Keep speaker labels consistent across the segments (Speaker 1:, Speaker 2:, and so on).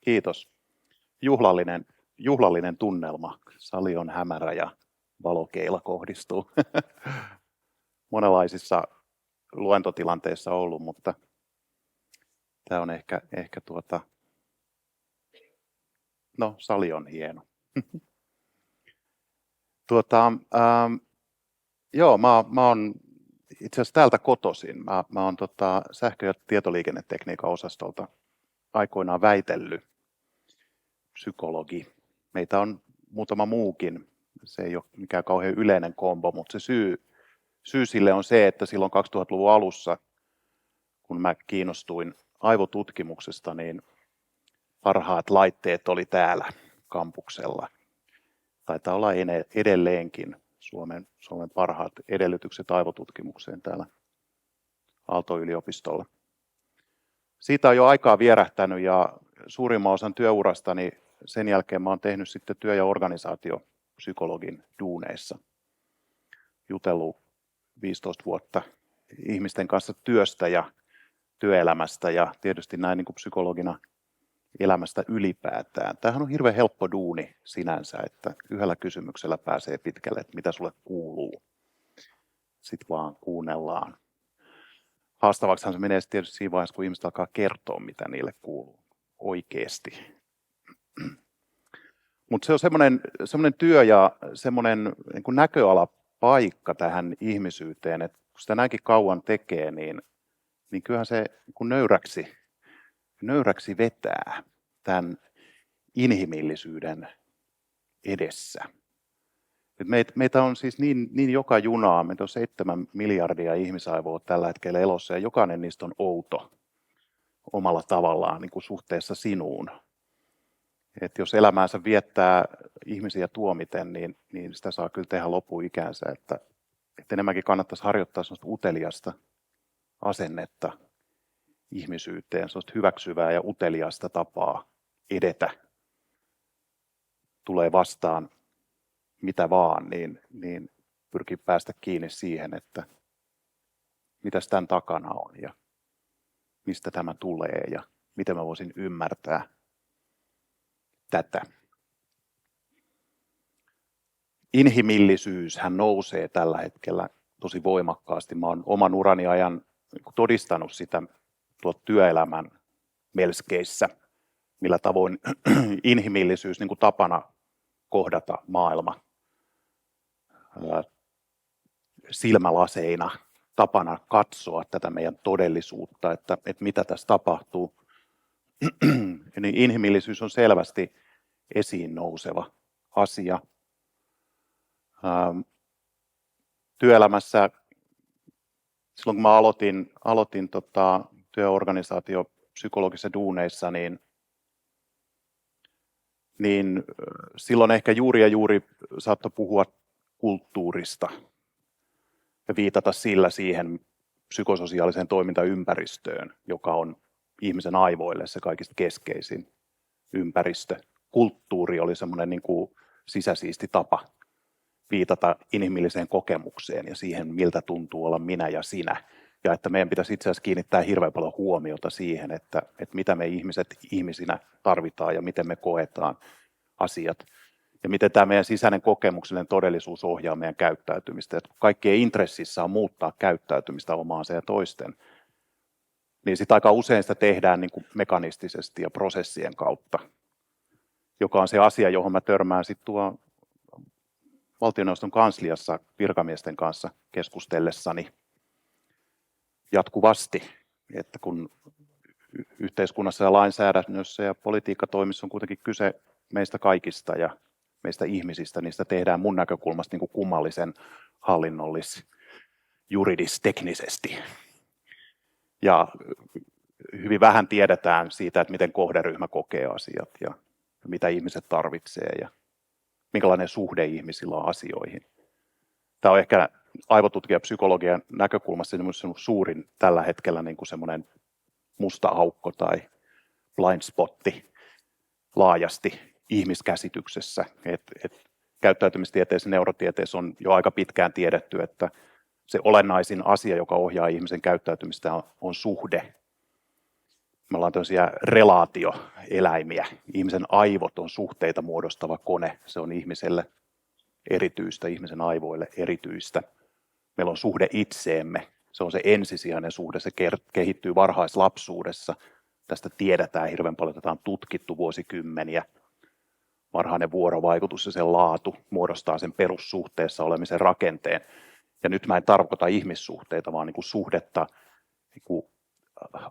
Speaker 1: Kiitos. Juhlallinen tunnelma. Sali on hämärä ja valokeila kohdistuu. Monenlaisissa luentotilanteissa ollut, mutta tämä on ehkä sali on hieno. Mä oon itse asiassa täältä kotoisin. Mä oon sähkö- ja tietoliikennetekniikan osastolta aikoinaan väitellyt psykologi. Meitä on muutama muukin. Se ei ole mikään kauhean yleinen kombo, mutta se syy sille on se, että silloin 2000-luvun alussa, kun mä kiinnostuin aivotutkimuksesta, niin parhaat laitteet oli täällä kampuksella. Taitaa olla edelleenkin Suomen parhaat edellytykset aivotutkimukseen täällä Aalto-yliopistolla. Siitä on jo aikaa vierähtänyt ja suurimman osan työurastani sen jälkeen mä oon tehnyt sitten työ- ja organisaatiopsykologin duuneissa. Jutellut 15 vuotta ihmisten kanssa työstä ja työelämästä ja tietysti näin niin kuin psykologina elämästä ylipäätään. Tämähän on hirveän helppo duuni sinänsä, että yhdellä kysymyksellä pääsee pitkälle, että mitä sulle kuuluu. Sitten vaan kuunnellaan. Haastavaksihan se menee tietysti siinä vaiheessa, kun ihmiset alkaa kertoa, mitä niille kuuluu oikeasti. Mutta se on semmoinen työ ja semmoinen niin kuin näköalapaikka tähän ihmisyyteen, että kun sitä näinkin kauan tekee, niin kyllähän se niin kuin nöyräksi vetää tämän inhimillisyyden edessä. Meitä on siis niin joka junaa, meitä on 7 miljardia ihmisaivoa tällä hetkellä elossa ja jokainen niistä on outo omalla tavallaan niin kuin suhteessa sinuun. Et jos elämäänsä viettää ihmisiä tuomiten, niin sitä saa kyllä tehdä lopuikänsä, että enemmänkin kannattaisi harjoittaa sellaista uteliasta asennetta ihmisyyteen, sellaista hyväksyvää ja uteliasta tapaa edetä. Tulee vastaan mitä vaan, niin pyrkii päästä kiinni siihen, että mitäs tämän takana on ja mistä tämä tulee ja miten mä voisin ymmärtää tätä. Inhimillisyyshän nousee tällä hetkellä tosi voimakkaasti. Mä oon oman urani ajan todistanut sitä tuolla työelämän melskeissä, millä tavoin inhimillisyys niin kuin tapana kohdata maailma silmälaseina, tapana katsoa tätä meidän todellisuutta, että mitä tässä tapahtuu. Niin inhimillisyys on selvästi esiin nouseva asia. Työelämässä silloin kun mä aloitin työorganisaatiopsykologisissa duuneissa, niin silloin ehkä juuri saattoi puhua kulttuurista ja viitata sillä siihen psykososiaaliseen toimintaympäristöön, joka on ihmisen aivoille se kaikista keskeisin ympäristö. Kulttuuri oli semmoinen niin kuin sisäsiisti tapa viitata inhimilliseen kokemukseen ja siihen, miltä tuntuu olla minä ja sinä. Ja että meidän pitäisi itse asiassa kiinnittää hirveän paljon huomiota siihen, että mitä me ihmiset ihmisinä tarvitaan ja miten me koetaan asiat. Ja miten tämä meidän sisäinen kokemuksellinen todellisuus ohjaa meidän käyttäytymistä. Että kaikkien intressissä on muuttaa käyttäytymistä omaansa ja toisten. Niin sitten aika usein sitä tehdään niin kuin mekanistisesti ja prosessien kautta, joka on se asia, johon mä törmään sitten tuo valtioneuvoston kansliassa virkamiesten kanssa keskustellessani jatkuvasti, että kun yhteiskunnassa ja lainsäädännössä ja politiikkatoimissa on kuitenkin kyse meistä kaikista ja meistä ihmisistä, niin sitä tehdään mun näkökulmasta niin kuin kummallisen hallinnollis-juridis-teknisesti. Ja hyvin vähän tiedetään siitä, että miten kohderyhmä kokee asiat ja mitä ihmiset tarvitsee ja minkälainen suhde ihmisillä on asioihin. Tämä on ehkä aivotutkijapsykologian näkökulmasta suurin tällä hetkellä niin kuin semmoinen musta aukko tai blind spotti laajasti ihmiskäsityksessä. Käyttäytymistieteessä ja neurotieteessä on jo aika pitkään tiedetty, että se olennaisin asia, joka ohjaa ihmisen käyttäytymistä, on suhde. Me ollaan tämmöisiä relaatioeläimiä. Ihmisen aivot on suhteita muodostava kone. Se on ihmiselle erityistä, ihmisen aivoille erityistä. Meillä on suhde itseemme. Se on se ensisijainen suhde. Se kehittyy varhaislapsuudessa. Tästä tiedetään hirveän paljon, tätä on tutkittu vuosikymmeniä. Varhainen vuorovaikutus ja sen laatu muodostaa sen perussuhteessa olemisen rakenteen. Ja nyt mä en tarkoita ihmissuhteita, vaan niin kuin suhdetta niin kuin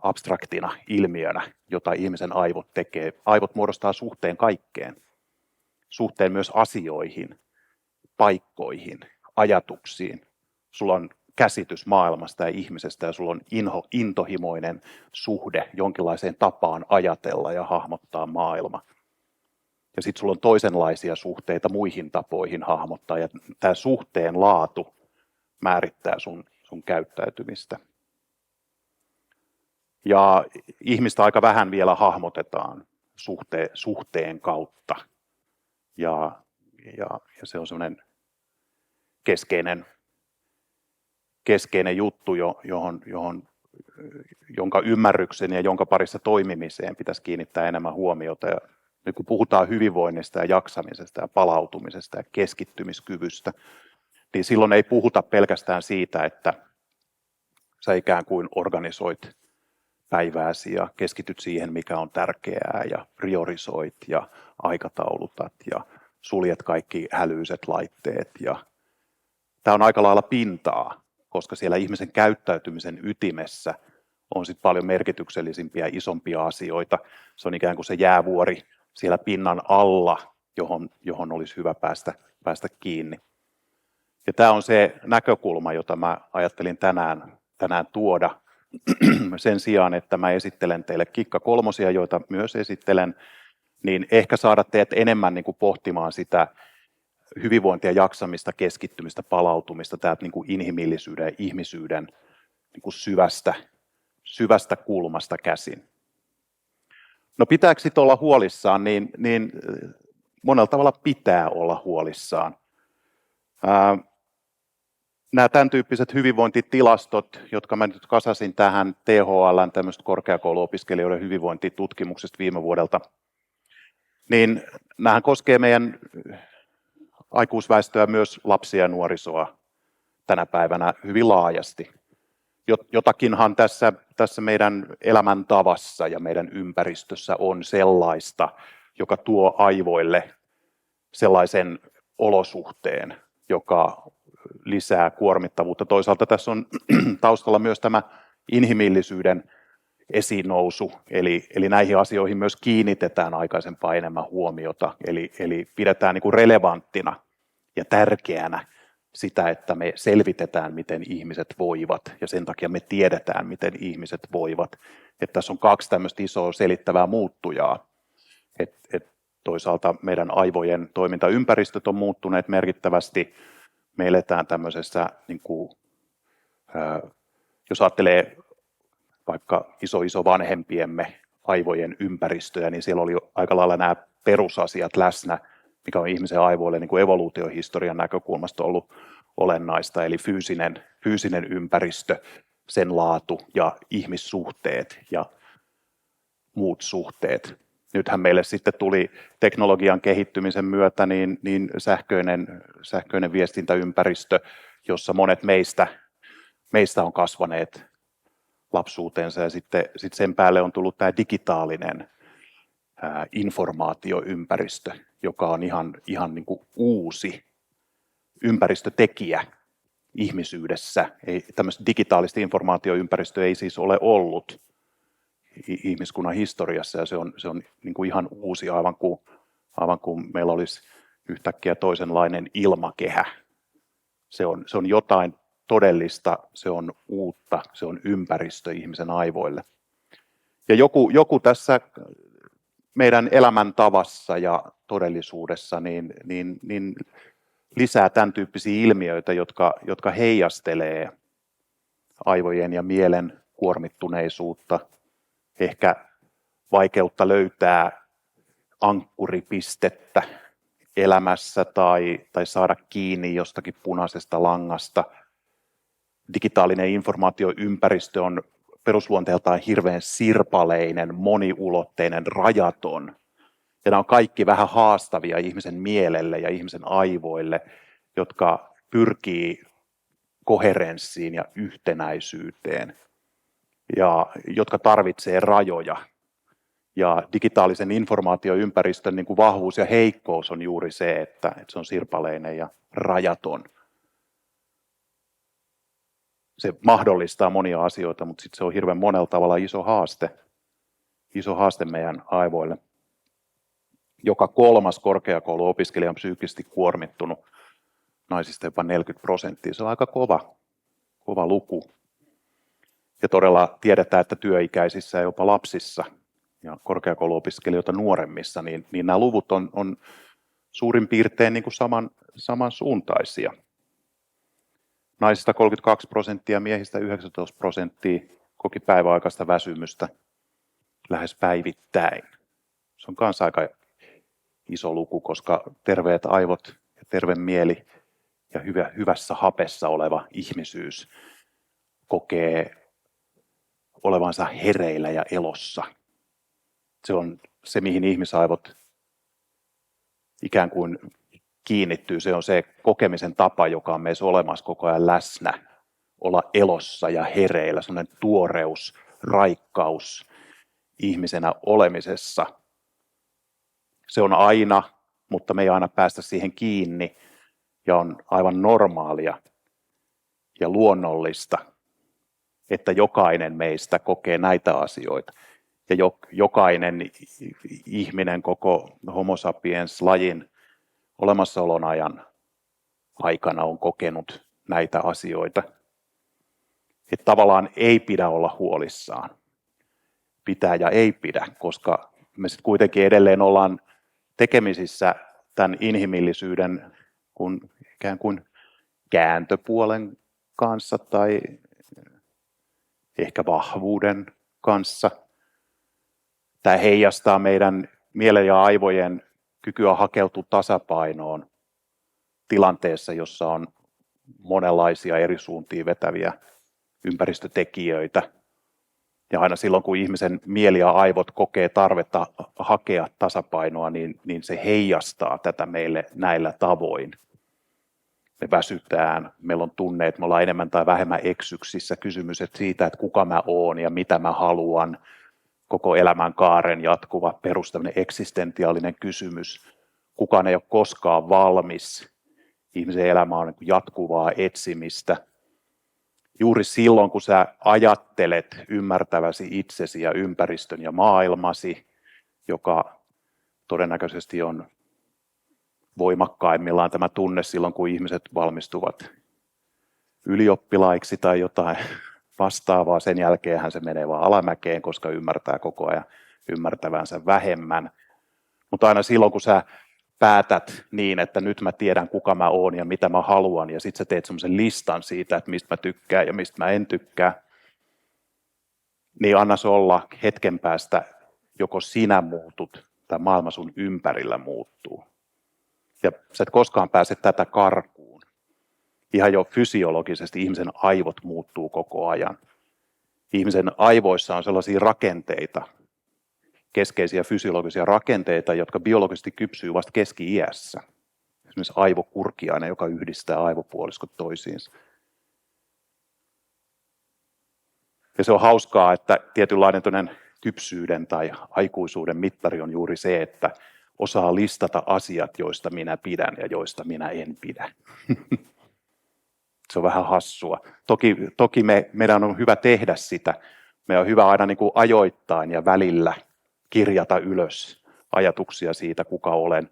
Speaker 1: abstraktina ilmiönä, jota ihmisen aivot tekee. Aivot muodostaa suhteen kaikkeen. Suhteen myös asioihin, paikkoihin, ajatuksiin. Sulla on käsitys maailmasta ja ihmisestä ja sulla on intohimoinen suhde jonkinlaiseen tapaan ajatella ja hahmottaa maailma. Ja sitten sulla on toisenlaisia suhteita muihin tapoihin hahmottaa ja tämä suhteen laatu määrittää sun käyttäytymistä. Ja ihmistä aika vähän vielä hahmotetaan suhteen kautta. Ja se on semmoinen keskeinen juttu, jonka ymmärryksen ja jonka parissa toimimiseen pitäisi kiinnittää enemmän huomiota. Ja nyt kun puhutaan hyvinvoinnista ja jaksamisesta ja palautumisesta ja keskittymiskyvystä, niin silloin ei puhuta pelkästään siitä, että sä ikään kuin organisoit päivääsi ja keskityt siihen, mikä on tärkeää ja priorisoit ja aikataulutat ja suljet kaikki hälyiset laitteet. Ja tämä on aika lailla pintaa, koska siellä ihmisen käyttäytymisen ytimessä on sit paljon merkityksellisimpiä, isompia asioita. Se on ikään kuin se jäävuori siellä pinnan alla, johon olisi hyvä päästä kiinni. Ja tämä on se näkökulma, jota mä ajattelin tänään tuoda. Sen sijaan, että mä esittelen teille kikkakolmosia, joita myös esittelen, niin ehkä saada teidät enemmän niin kuin pohtimaan sitä hyvinvointia, jaksamista, keskittymistä, palautumista, täältä niin kuin inhimillisyyden ja ihmisyyden niin kuin syvästä kulmasta käsin. No pitääkö sitten olla huolissaan, niin monella tavalla pitää olla huolissaan. Nämä tämän tyyppiset hyvinvointitilastot, jotka mä nyt kasasin tähän THL:n tämmöistä korkeakouluopiskelijoiden hyvinvointitutkimuksesta viime vuodelta, niin nämähän koskee meidän aikuisväestöä, myös lapsia ja nuorisoa tänä päivänä hyvin laajasti. Jotakinhan tässä meidän elämäntavassa ja meidän ympäristössä on sellaista, joka tuo aivoille sellaisen olosuhteen, joka lisää kuormittavuutta. Toisaalta tässä on taustalla myös tämä inhimillisyyden esinnousu, eli näihin asioihin myös kiinnitetään aikaisempaa enemmän huomiota, eli pidetään niin kuin relevanttina ja tärkeänä sitä, että me selvitetään, miten ihmiset voivat, ja sen takia me tiedetään, miten ihmiset voivat. Että tässä on kaksi tämmöistä isoa selittävää muuttujaa. Toisaalta meidän aivojen toimintaympäristöt on muuttuneet merkittävästi. Me eletään tämmöisessä, niin kuin, jos ajattelee vaikka iso vanhempiemme aivojen ympäristöjä, niin siellä oli aika lailla nämä perusasiat läsnä, mikä on ihmisen aivoille niin kuin evoluutiohistorian näkökulmasta ollut olennaista, eli fyysinen ympäristö, sen laatu ja ihmissuhteet ja muut suhteet. Nythän meille sitten tuli teknologian kehittymisen myötä niin sähköinen viestintäympäristö, jossa monet meistä on kasvaneet lapsuutensa, ja sitten sen päälle on tullut tämä digitaalinen informaatioympäristö, joka on ihan niin kuin uusi ympäristötekijä ihmisyydessä. Tämmöistä digitaalista informaatioympäristöä ei siis ole ollut ihmiskunnan historiassa, ja se on niin kuin ihan uusi, aivan kuin meillä olisi yhtäkkiä toisenlainen ilmakehä. Se on jotain todellista, se on uutta, se on ympäristö ihmisen aivoille. Ja joku tässä meidän elämäntavassa ja todellisuudessa niin lisää tämän tyyppisiä ilmiöitä, jotka heijastelee aivojen ja mielen kuormittuneisuutta, ehkä vaikeutta löytää ankkuripistettä elämässä tai saada kiinni jostakin punaisesta langasta. Digitaalinen informaatioympäristö on perusluonteeltaan hirveän sirpaleinen, moniulotteinen, rajaton. Ja nämä on kaikki vähän haastavia ihmisen mielelle ja ihmisen aivoille, jotka pyrkii koherenssiin ja yhtenäisyyteen ja jotka tarvitsee rajoja. Ja digitaalisen informaatioympäristön niin kuin vahvuus ja heikkous on juuri se, että se on sirpaleinen ja rajaton. Se mahdollistaa monia asioita, mutta sitten se on hirveän monella tavalla iso haaste meidän aivoille. Joka kolmas korkeakouluopiskelija on psyykkisesti kuormittunut, naisista jopa 40%. Se on aika kova luku. Ja todella tiedetään, että työikäisissä ja jopa lapsissa ja korkeakouluopiskelijoita nuoremmissa, niin nämä luvut on suurin piirtein niin kuin samansuuntaisia. Naisista 32%, miehistä 19% koki päiväaikaista väsymystä lähes päivittäin. Se on myös aika iso luku, koska terveet aivot ja terve mieli ja hyvässä hapessa oleva ihmisyys kokee olevansa hereillä ja elossa. Se on se, mihin ihmisaivot ikään kuin kiinnittyy. Se on se kokemisen tapa, joka on meissä olemassa koko ajan läsnä. Olla elossa ja hereillä, sellainen tuoreus, raikkaus ihmisenä olemisessa. Se on aina, mutta me ei aina päästä siihen kiinni ja on aivan normaalia ja luonnollista, että jokainen meistä kokee näitä asioita. Ja jokainen ihminen koko Homo sapiens-lajin olemassaolon ajan aikana on kokenut näitä asioita. Että tavallaan ei pidä olla huolissaan. Pitää ja ei pidä, koska me sitten kuitenkin edelleen ollaan tekemisissä tämän inhimillisyyden ikään kuin kääntöpuolen kanssa tai ehkä vahvuuden kanssa. Tämä heijastaa meidän mielen ja aivojen kykyä hakeutua tasapainoon tilanteessa, jossa on monenlaisia eri suuntiin vetäviä ympäristötekijöitä. Ja aina silloin, kun ihmisen mieli ja aivot kokee tarvetta hakea tasapainoa, niin se heijastaa tätä meille näillä tavoin. Me väsytään, meillä on tunne, että me ollaan enemmän tai vähemmän eksyksissä. Kysymys siitä, että kuka mä oon ja mitä mä haluan. Koko elämän kaaren jatkuva tämmöinen eksistentiaalinen kysymys. Kukaan ei ole koskaan valmis. Ihmisen elämä on jatkuvaa etsimistä. Juuri silloin, kun sä ajattelet ymmärtäväsi itsesi ja ympäristön ja maailmasi, joka todennäköisesti on voimakkaimmillaan tämä tunne silloin, kun ihmiset valmistuvat ylioppilaiksi tai jotain vastaavaa. Sen jälkeenhän se menee vaan alamäkeen, koska ymmärtää koko ajan ymmärtävänsä vähemmän. Mutta aina silloin, kun sä päätät niin, että nyt mä tiedän, kuka mä oon ja mitä mä haluan, ja sitten sä teet semmoisen listan siitä, että mistä mä tykkään ja mistä mä en tykkää, niin anna se olla hetken päästä, joko sinä muutut tai maailma sun ympärillä muuttuu. Ja sä et koskaan pääse tätä karkuun. Ihan jo fysiologisesti ihmisen aivot muuttuu koko ajan. Ihmisen aivoissa on sellaisia rakenteita, keskeisiä fysiologisia rakenteita, jotka biologisesti kypsyy vasta keski-iässä. Esimerkiksi aivokurkiainen, joka yhdistää aivopuoliskot toisiinsa. Ja se on hauskaa, että tietynlainen kypsyyden tai aikuisuuden mittari on juuri se, että osaa listata asiat, joista minä pidän ja joista minä en pidä. Se on vähän hassua. Toki meidän on hyvä tehdä sitä. Meidän on hyvä aina niin kuin ajoittain ja välillä kirjata ylös ajatuksia siitä, kuka olen.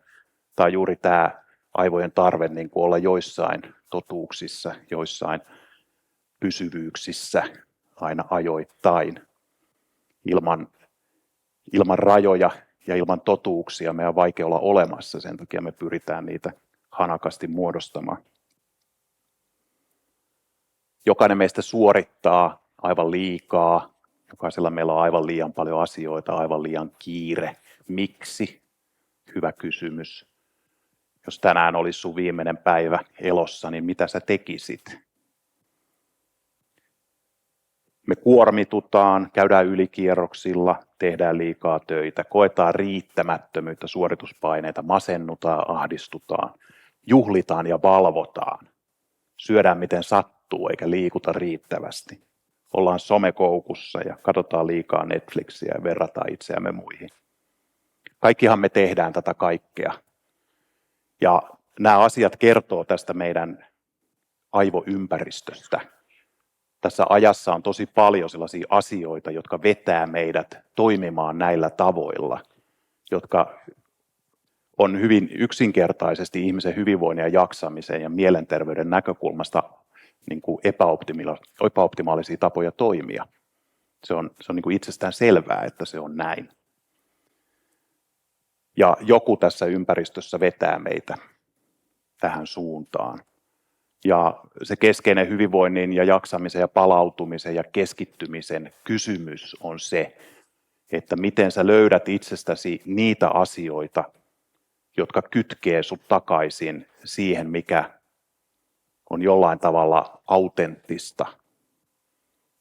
Speaker 1: Tai juuri tämä aivojen tarve niin kuin olla joissain totuuksissa, joissain pysyvyyksissä aina ajoittain. Ilman rajoja ja ilman totuuksia meidän on vaikea olla olemassa. Sen takia me pyritään niitä hanakasti muodostamaan. Jokainen meistä suorittaa aivan liikaa. Jokaisella meillä on aivan liian paljon asioita, aivan liian kiire. Miksi? Hyvä kysymys. Jos tänään olisi sun viimeinen päivä elossa, niin mitä sä tekisit? Me kuormitutaan, käydään ylikierroksilla, tehdään liikaa töitä, koetaan riittämättömyyttä, suorituspaineita, masennutaan, ahdistutaan, juhlitaan ja valvotaan. Syödään miten sattuu eikä liikuta riittävästi. Ollaan somekoukussa ja katsotaan liikaa Netflixiä ja verrataan itseämme muihin. Kaikkihan me tehdään tätä kaikkea. Ja nämä asiat kertoo tästä meidän aivoympäristöstä. Tässä ajassa on tosi paljon sellaisia asioita, jotka vetää meidät toimimaan näillä tavoilla, jotka on hyvin yksinkertaisesti ihmisen hyvinvoinnin ja jaksamisen ja mielenterveyden näkökulmasta niin kuin epäoptimaalisia tapoja toimia. Se on niin kuin itsestään selvää, että se on näin. Ja joku tässä ympäristössä vetää meitä tähän suuntaan. Ja se keskeinen hyvinvoinnin ja jaksamisen ja palautumisen ja keskittymisen kysymys on se, että miten sä löydät itsestäsi niitä asioita, jotka kytkee sut takaisin siihen, mikä on jollain tavalla autenttista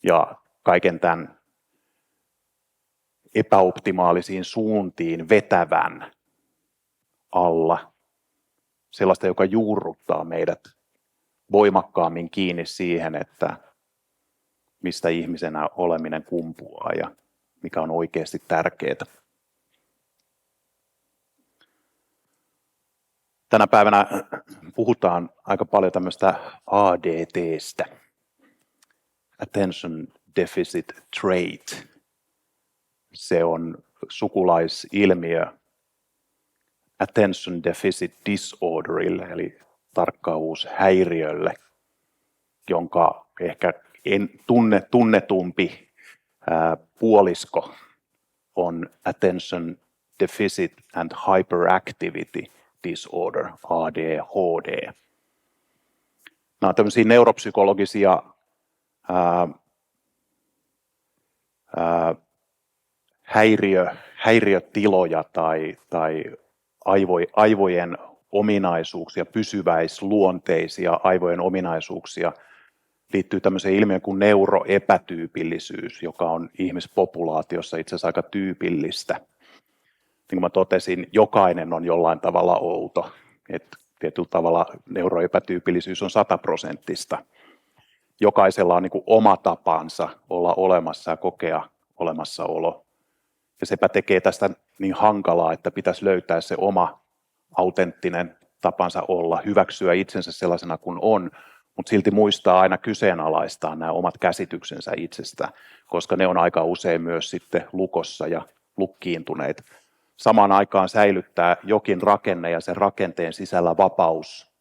Speaker 1: ja kaiken tämän epäoptimaalisiin suuntiin vetävän alla. Sellaista, joka juurruttaa meidät voimakkaammin kiinni siihen, että mistä ihmisenä oleminen kumpuaa ja mikä on oikeasti tärkeää. Tänä päivänä puhutaan aika paljon tämmöistä ADT:stä, Attention Deficit Trait. Se on sukulaisilmiö Attention Deficit Disorderille, eli tarkkaavuushäiriölle, jonka ehkä tunnetumpi puolisko on Attention Deficit and Hyperactivity Disorder, ADHD. Nämä on tämmöisiä neuropsykologisia häiriötiloja tai aivojen ominaisuuksia, pysyväisluonteisia aivojen ominaisuuksia liittyy tämmöiseen ilmiöön kuin neuroepätyypillisyys, joka on ihmispopulaatiossa itse asiassa aika tyypillistä. Niin kuin mä totesin, jokainen on jollain tavalla outo. Että tietyllä tavalla neuroepätyypillisyys on 100%. Jokaisella on niin kuin oma tapansa olla olemassa ja kokea olemassaolo. Ja sepä tekee tästä niin hankalaa, että pitäisi löytää se oma autenttinen tapansa olla, hyväksyä itsensä sellaisena kuin on, mutta silti muistaa aina kyseenalaistaa nämä omat käsityksensä itsestä, koska ne on aika usein myös sitten lukossa ja lukkiintuneet. Samaan aikaan säilyttää jokin rakenne ja sen rakenteen sisällä vapaus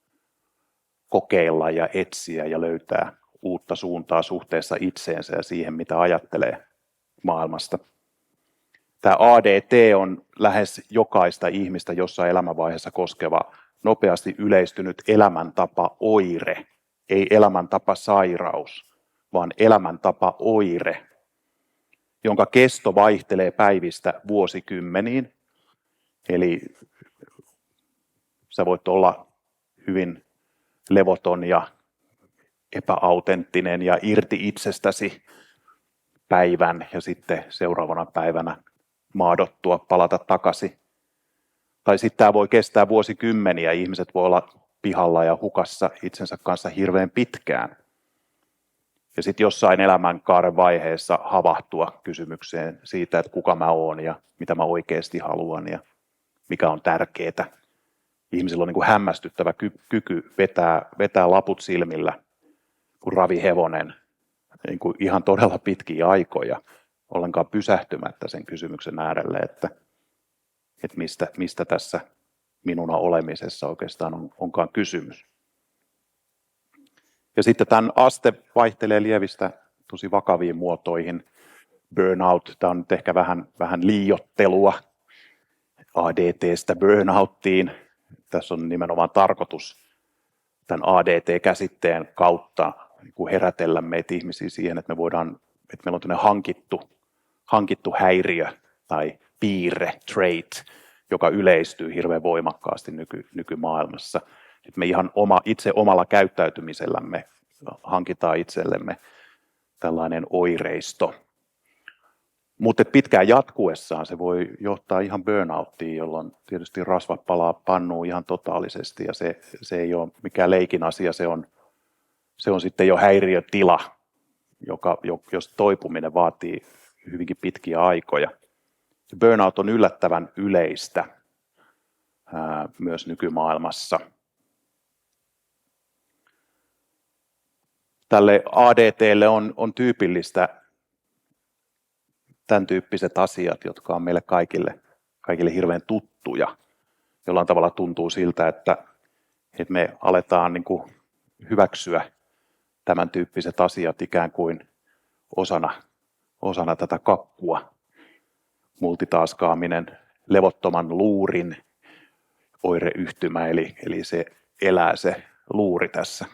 Speaker 1: kokeilla ja etsiä ja löytää uutta suuntaa suhteessa itseensä ja siihen, mitä ajattelee maailmasta. Tämä ADT on lähes jokaista ihmistä jossain elämänvaiheessa koskeva nopeasti yleistynyt elämäntapa-oire, ei elämäntapa-sairaus, vaan elämäntapa-oire, jonka kesto vaihtelee päivistä vuosikymmeniin. Eli sä voit olla hyvin levoton ja epäautenttinen ja irti itsestäsi päivän ja sitten seuraavana päivänä maadottua, palata takaisin. Tai sitten tämä voi kestää vuosikymmeniä, ihmiset voi olla pihalla ja hukassa itsensä kanssa hirveän pitkään. Ja sitten jossain elämänkaaren vaiheessa havahtua kysymykseen siitä, että kuka mä oon ja mitä mä oikeasti haluan ja mikä on tärkeää. Ihmisillä on niin kuin hämmästyttävä kyky vetää laput silmillä kuin ravihevonen niin kuin ihan todella pitkiä aikoja, ollenkaan pysähtymättä sen kysymyksen äärelle, että mistä tässä minuna olemisessa oikeastaan onkaan kysymys. Ja sitten tämän aste vaihtelee lievistä tosi vakaviin muotoihin. Burnout, tämä on nyt ehkä vähän liioittelua ADT:stä burnouttiin. Tässä on nimenomaan tarkoitus tämän ADT-käsitteen kautta herätellä meitä ihmisiä siihen, että meillä on tämmöinen hankittu häiriö tai piirre, trait, joka yleistyy hirveän voimakkaasti nykymaailmassa. Että me ihan itse omalla käyttäytymisellämme hankitaan itsellemme tällainen oireisto. Mutta pitkään jatkuessaan se voi johtaa ihan burnouttiin, jolloin tietysti rasvat palaa pannuun ihan totaalisesti ja se ei ole mikään leikin asia, se on sitten jo häiriötila, jos toipuminen vaatii hyvinkin pitkiä aikoja. Burnout on yllättävän yleistä myös nykymaailmassa. Tälle ADT:lle on tyypillistä tämän tyyppiset asiat, jotka on meille kaikille hirveän tuttuja. Jollain tavalla tuntuu siltä, että me aletaan niin kuin hyväksyä tämän tyyppiset asiat ikään kuin osana tätä kakkua. Multitaskaaminen, levottoman luurin oireyhtymä, eli se elää se luuri tässä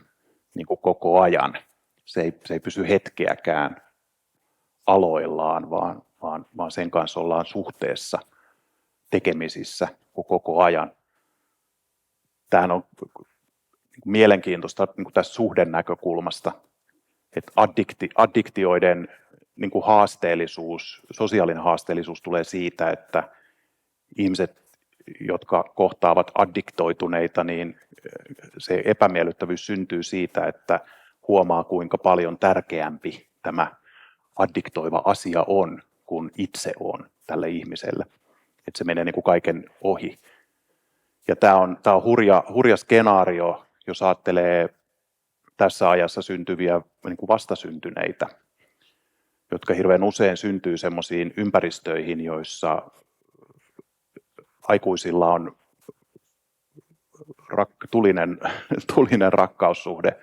Speaker 1: niin kuin koko ajan. Se ei pysy hetkeäkään aloillaan, vaan sen kanssa ollaan suhteessa, tekemisissä koko ajan. Tämähän on mielenkiintoista niin kuin tästä suhdennäkökulmasta, että addiktioiden niin kuin sosiaalinen haasteellisuus tulee siitä, että ihmiset, jotka kohtaavat addiktoituneita, niin se epämiellyttävyys syntyy siitä, että huomaa kuinka paljon tärkeämpi tämä addiktoiva asia on, kuin itse on tälle ihmiselle. Että se menee niin kuin kaiken ohi. Ja tämä on hurja skenaario, jos ajattelee tässä ajassa syntyviä niin kuin vastasyntyneitä, jotka hirveän usein syntyy semmoisiin ympäristöihin, joissa aikuisilla on tulinen rakkaussuhde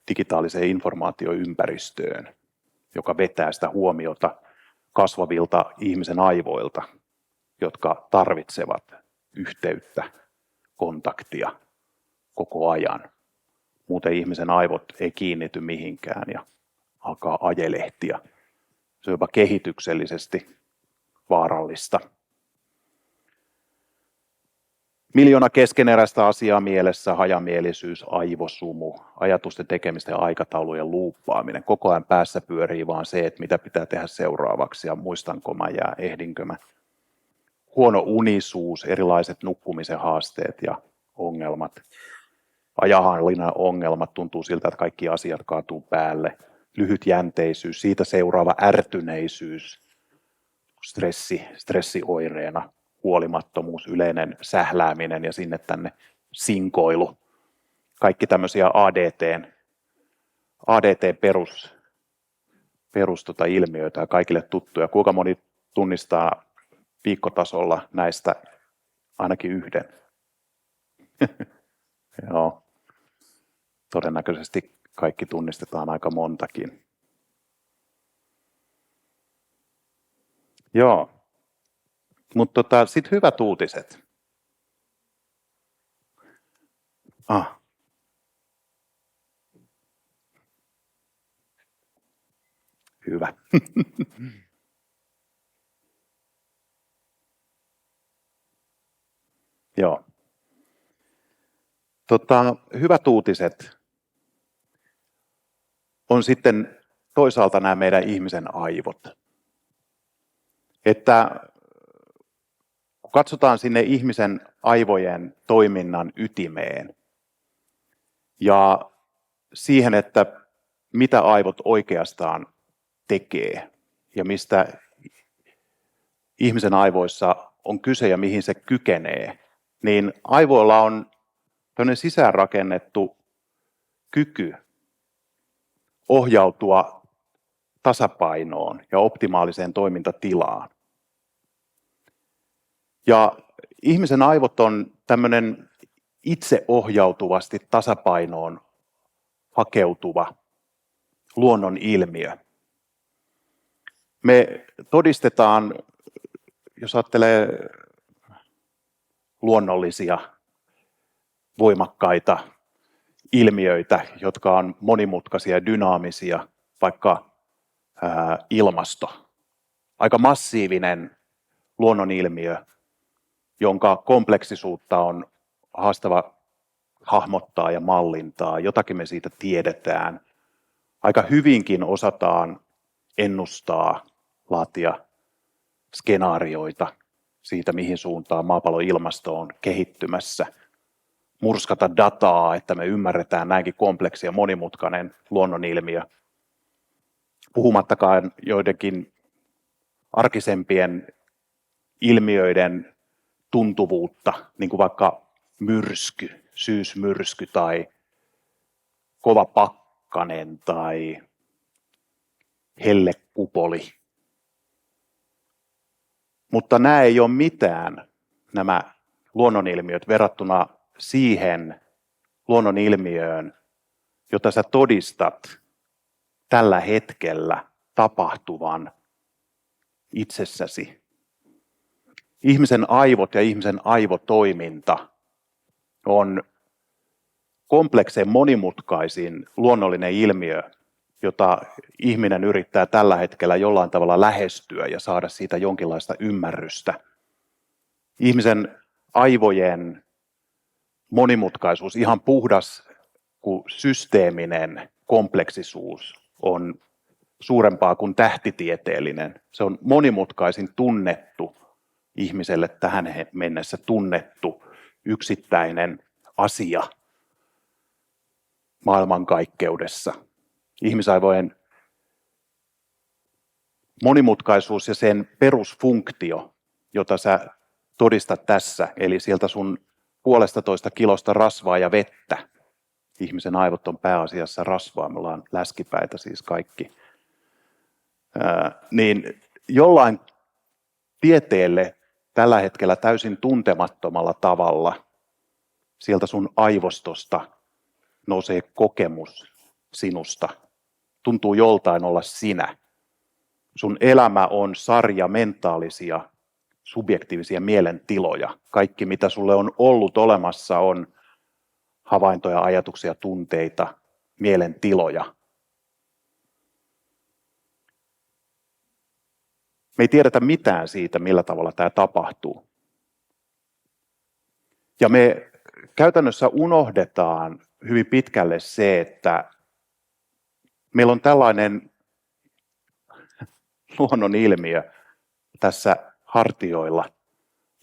Speaker 1: digitaaliseen informaatioympäristöön, joka vetää sitä huomiota kasvavilta ihmisen aivoilta, jotka tarvitsevat yhteyttä, kontaktia koko ajan. Muuten ihmisen aivot ei kiinnity mihinkään ja alkaa ajelehtia. Se on jopa kehityksellisesti vaarallista. Miljoona keskeneräistä asiaa mielessä, hajamielisyys, aivosumu, ajatusten tekemisten aikataulujen luuppaaminen. Koko ajan päässä pyörii vaan se, että mitä pitää tehdä seuraavaksi ja muistanko mä ja ehdinkö mä. Huono unisuus, erilaiset nukkumisen haasteet ja ongelmat. Ajanhallinnan ongelmat, tuntuu siltä, että kaikki asiat kaatuu päälle. Lyhytjänteisyys, siitä seuraava ärtyneisyys, stressioireena. Huolimattomuus, yleinen sählääminen ja sinne tänne sinkoilu. Kaikki tämmöisiä perus ilmiöitä ja kaikille tuttuja. Kuinka moni tunnistaa viikkotasolla näistä ainakin yhden? Joo. Todennäköisesti kaikki tunnistetaan aika montakin. Joo. Mutta sitten hyvät uutiset. Hyvä. Joo. Hyvät uutiset on sitten toisaalta nämä meidän ihmisen aivot. Että kun katsotaan sinne ihmisen aivojen toiminnan ytimeen ja siihen, että mitä aivot oikeastaan tekee ja mistä ihmisen aivoissa on kyse ja mihin se kykenee, niin aivoilla on tämmöinen sisäänrakennettu kyky ohjautua tasapainoon ja optimaaliseen toimintatilaan. Ja ihmisen aivot on tämmöinen itseohjautuvasti tasapainoon hakeutuva luonnon ilmiö. Me todistetaan, jos ajattelee luonnollisia, voimakkaita ilmiöitä, jotka on monimutkaisia ja dynaamisia, vaikka ilmasto. Aika massiivinen luonnonilmiö, jonka kompleksisuutta on haastava hahmottaa ja mallintaa. Jotakin me siitä tiedetään. aika hyvinkin osataan ennustaa, laatia skenaarioita siitä, mihin suuntaan maapallon ilmasto on kehittymässä, murskata dataa, että me ymmärretään näinkin kompleksi ja monimutkainen luonnonilmiö, puhumattakaan joidenkin arkisempien ilmiöiden tuntuvuutta, niin kuin vaikka myrsky, syysmyrsky tai kova pakkanen tai hellekupoli. Mutta nämä ei ole mitään, nämä luonnonilmiöt, verrattuna siihen luonnonilmiöön, jota sä todistat tällä hetkellä tapahtuvan itsessäsi. Ihmisen aivot ja ihmisen aivotoiminta on kompleksen monimutkaisin luonnollinen ilmiö, jota ihminen yrittää tällä hetkellä jollain tavalla lähestyä ja saada siitä jonkinlaista ymmärrystä. Ihmisen aivojen monimutkaisuus, ihan puhdas kuin systeeminen kompleksisuus on suurempaa kuin tähtitieteellinen. Se on monimutkaisin tunnettu ihmiselle tähän mennessä tunnettu yksittäinen asia maailmankaikkeudessa. Ihmisaivojen monimutkaisuus ja sen perusfunktio, jota sä todistat tässä, eli sieltä sun 1,5 kilosta rasvaa ja vettä. Ihmisen aivot on pääasiassa rasvaa, me ollaan läskipäitä siis kaikki. Niin jollain tieteelle tällä hetkellä täysin tuntemattomalla tavalla sieltä sun aivostosta nousee kokemus sinusta. Tuntuu joltain olla sinä. Sun elämä on sarja mentaalisia, subjektiivisia mielentiloja. Kaikki, mitä sulle on ollut olemassa, on havaintoja, ajatuksia, tunteita, mielentiloja. Me ei tiedetä mitään siitä, millä tavalla tämä tapahtuu. Ja me käytännössä unohdetaan hyvin pitkälle se, että meillä on tällainen luonnonilmiö tässä hartioilla.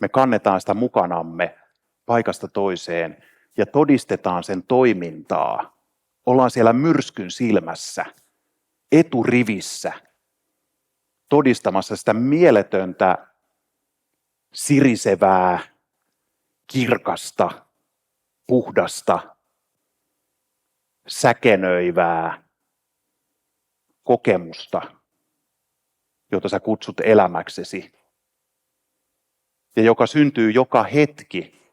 Speaker 1: Me kannetaan sitä mukanamme paikasta toiseen ja todistetaan sen toimintaa. Ollaan siellä myrskyn silmässä, eturivissä, todistamassa sitä mieletöntä, sirisevää, kirkasta, puhdasta, säkenöivää kokemusta, jota sä kutsut elämäksesi ja joka syntyy joka hetki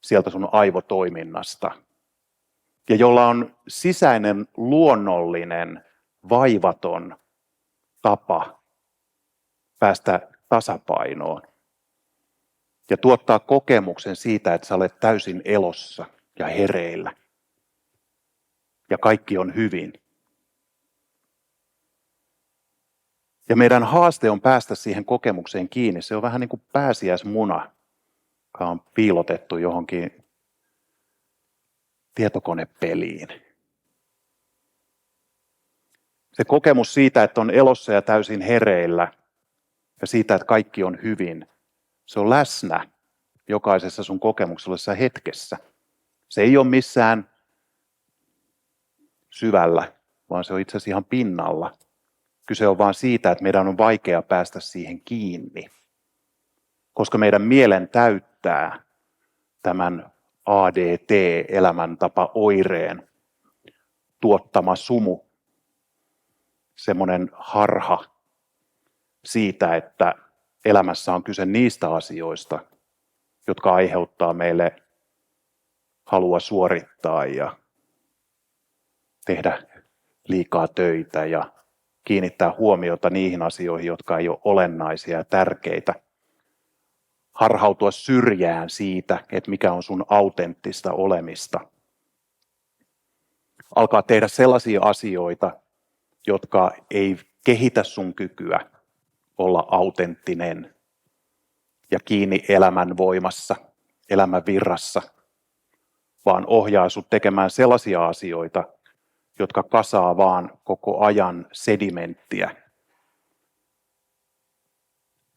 Speaker 1: sieltä sun aivotoiminnasta ja jolla on sisäinen, luonnollinen, vaivaton tapa päästä tasapainoon ja tuottaa kokemuksen siitä, että sä olet täysin elossa ja hereillä ja kaikki on hyvin. Ja meidän haaste on päästä siihen kokemukseen kiinni. Se on vähän niin kuin pääsiäismuna, joka on piilotettu johonkin tietokonepeliin. Se kokemus siitä, että on elossa ja täysin hereillä ja siitä, että kaikki on hyvin, se on läsnä jokaisessa sun kokemuksellisessa hetkessä. Se ei ole missään syvällä, vaan se on itse asiassa ihan pinnalla. Kyse on vain siitä, että meidän on vaikea päästä siihen kiinni, koska meidän mielen täyttää tämän ADT-elämäntapa-oireen tuottama sumu, semmoinen harha siitä, että elämässä on kyse niistä asioista, jotka aiheuttaa meille halua suorittaa ja tehdä liikaa töitä ja kiinnittää huomiota niihin asioihin, jotka ei ole olennaisia ja tärkeitä. Harhautua syrjään siitä, että mikä on sun autenttista olemista. Alkaa tehdä sellaisia asioita, jotka ei kehitä sun kykyä olla autenttinen ja kiinni elämän voimassa, elämän virrassa, vaan ohjaa sut tekemään sellaisia asioita, jotka kasaa vaan koko ajan sedimenttiä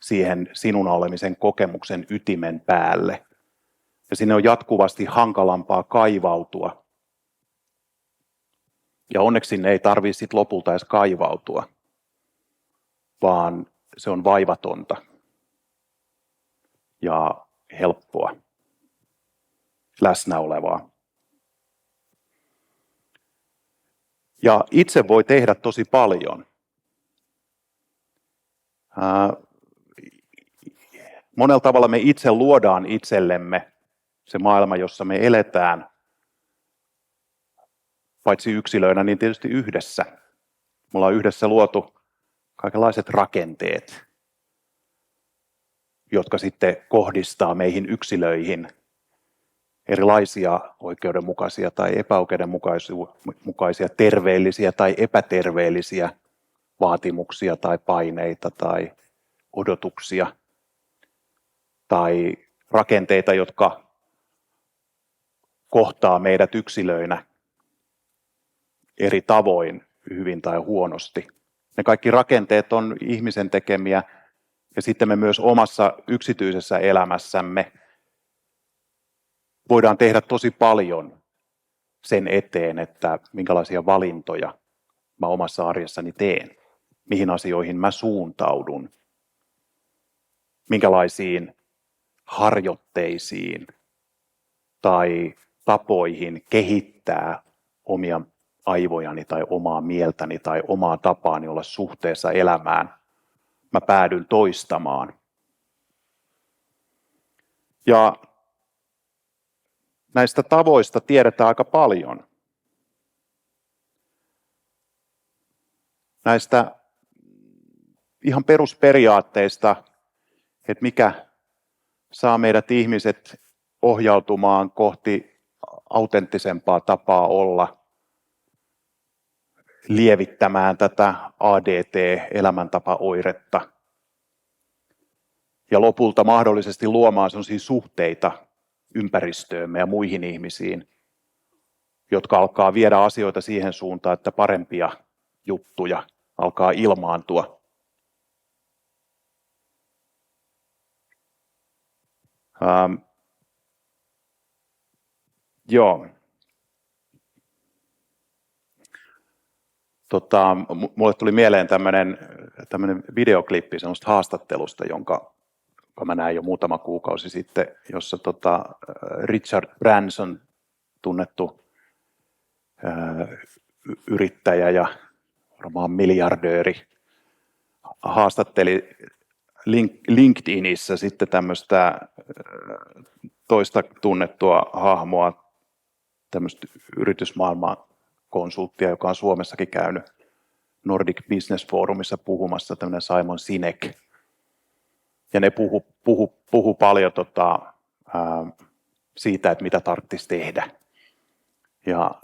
Speaker 1: siihen sinun olemisen kokemuksen ytimen päälle. Ja sinne on jatkuvasti hankalampaa kaivautua. Ja onneksi sinne ei tarvitse sit lopulta edes kaivautua, vaan se on vaivatonta ja helppoa, läsnä olevaa. Ja itse voi tehdä tosi paljon. Monella tavalla me itse luodaan itsellemme se maailma, jossa me eletään, paitsi yksilöinä, niin tietysti yhdessä. Me ollaan yhdessä luotu kaikenlaiset rakenteet, jotka sitten kohdistaa meihin yksilöihin erilaisia oikeudenmukaisia tai epäoikeudenmukaisia, terveellisiä tai epäterveellisiä vaatimuksia tai paineita tai odotuksia tai rakenteita, jotka kohtaa meidät yksilöinä eri tavoin, hyvin tai huonosti. Ne kaikki rakenteet on ihmisen tekemiä, ja sitten me myös omassa yksityisessä elämässämme voidaan tehdä tosi paljon sen eteen, että minkälaisia valintoja mä omassa arjessani teen, mihin asioihin mä suuntaudun, minkälaisiin harjoitteisiin tai tapoihin kehittää omia aivojani tai omaa mieltäni tai omaa tapaani olla suhteessa elämään mä päädyn toistamaan. Ja näistä tavoista tiedetään aika paljon. Näistä ihan perusperiaatteista, että mikä saa meidät ihmiset ohjautumaan kohti autenttisempaa tapaa olla, lievittämään tätä ADT-elämäntapaoiretta ja lopulta mahdollisesti luomaan sellaisia suhteita ympäristöömme ja muihin ihmisiin, jotka alkaa viedä asioita siihen suuntaan, että parempia juttuja alkaa ilmaantua. Joo. Mulle tuli mieleen tämmöinen videoklippi semmoista haastattelusta, jonka mä näin jo muutama kuukausi sitten, jossa Richard Branson, tunnettu yrittäjä ja varmaan miljardööri, haastatteli LinkedInissä sitten tämmöistä toista tunnettua hahmoa, tämmöistä yritysmaailman konsulttia, joka on Suomessakin käynyt Nordic Business Forumissa puhumassa, tämmöinen Simon Sinek. Ja ne puhu paljon siitä, että mitä tarvitsisi tehdä. Ja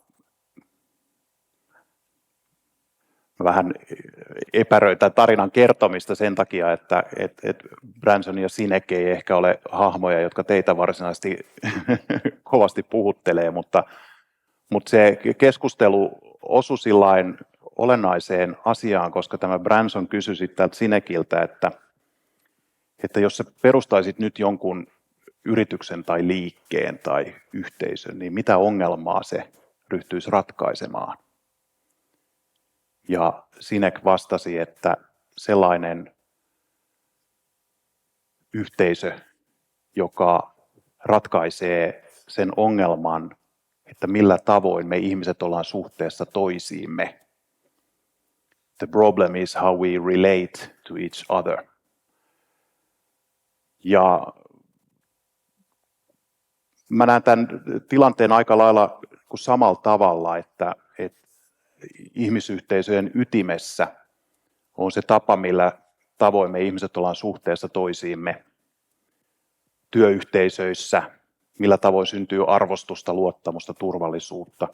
Speaker 1: mä vähän epäröin tämän tarinan kertomista sen takia, että Branson ja Sinek ei ehkä ole hahmoja, jotka teitä varsinaisesti kovasti puhuttelee, mutta se keskustelu osui sillain olennaiseen asiaan, koska tämä Branson kysyi sitten tältä Sinekiltä, että jos sä perustaisit nyt jonkun yrityksen tai liikkeen tai yhteisön, niin mitä ongelmaa se ryhtyisi ratkaisemaan? Ja Sinek vastasi, että sellainen yhteisö, joka ratkaisee sen ongelman, että millä tavoin me ihmiset ollaan suhteessa toisiimme. The problem is how we relate to each other. Ja mä näen tämän tilanteen aika lailla kuin samalla tavalla, että ihmisyhteisöjen ytimessä on se tapa, millä tavoin me ihmiset ollaan suhteessa toisiimme työyhteisöissä, millä tavoin syntyy arvostusta, luottamusta, turvallisuutta.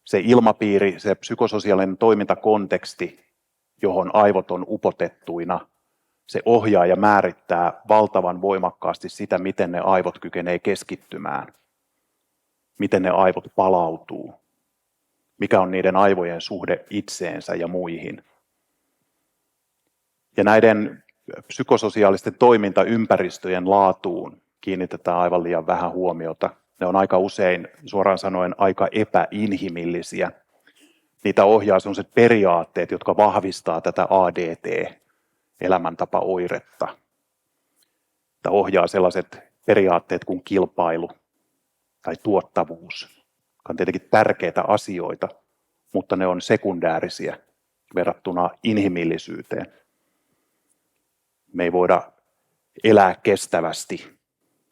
Speaker 1: Se ilmapiiri, se psykososiaalinen toimintakonteksti, johon aivot on upotettuina, se ohjaa ja määrittää valtavan voimakkaasti sitä, miten ne aivot kykenee keskittymään, miten ne aivot palautuu, mikä on niiden aivojen suhde itseensä ja muihin. Ja näiden psykososiaalisten toimintaympäristöjen laatuun kiinnitetään aivan liian vähän huomiota. Ne on aika usein, suoraan sanoen, aika epäinhimillisiä. Niitä ohjaa sellaiset periaatteet, jotka vahvistaa tätä ADT-elämäntapaoiretta. Tämä ohjaa sellaiset periaatteet kuin kilpailu tai tuottavuus, jotka on tietenkin tärkeitä asioita, mutta ne on sekundäärisiä verrattuna inhimillisyyteen. Me ei voida elää kestävästi,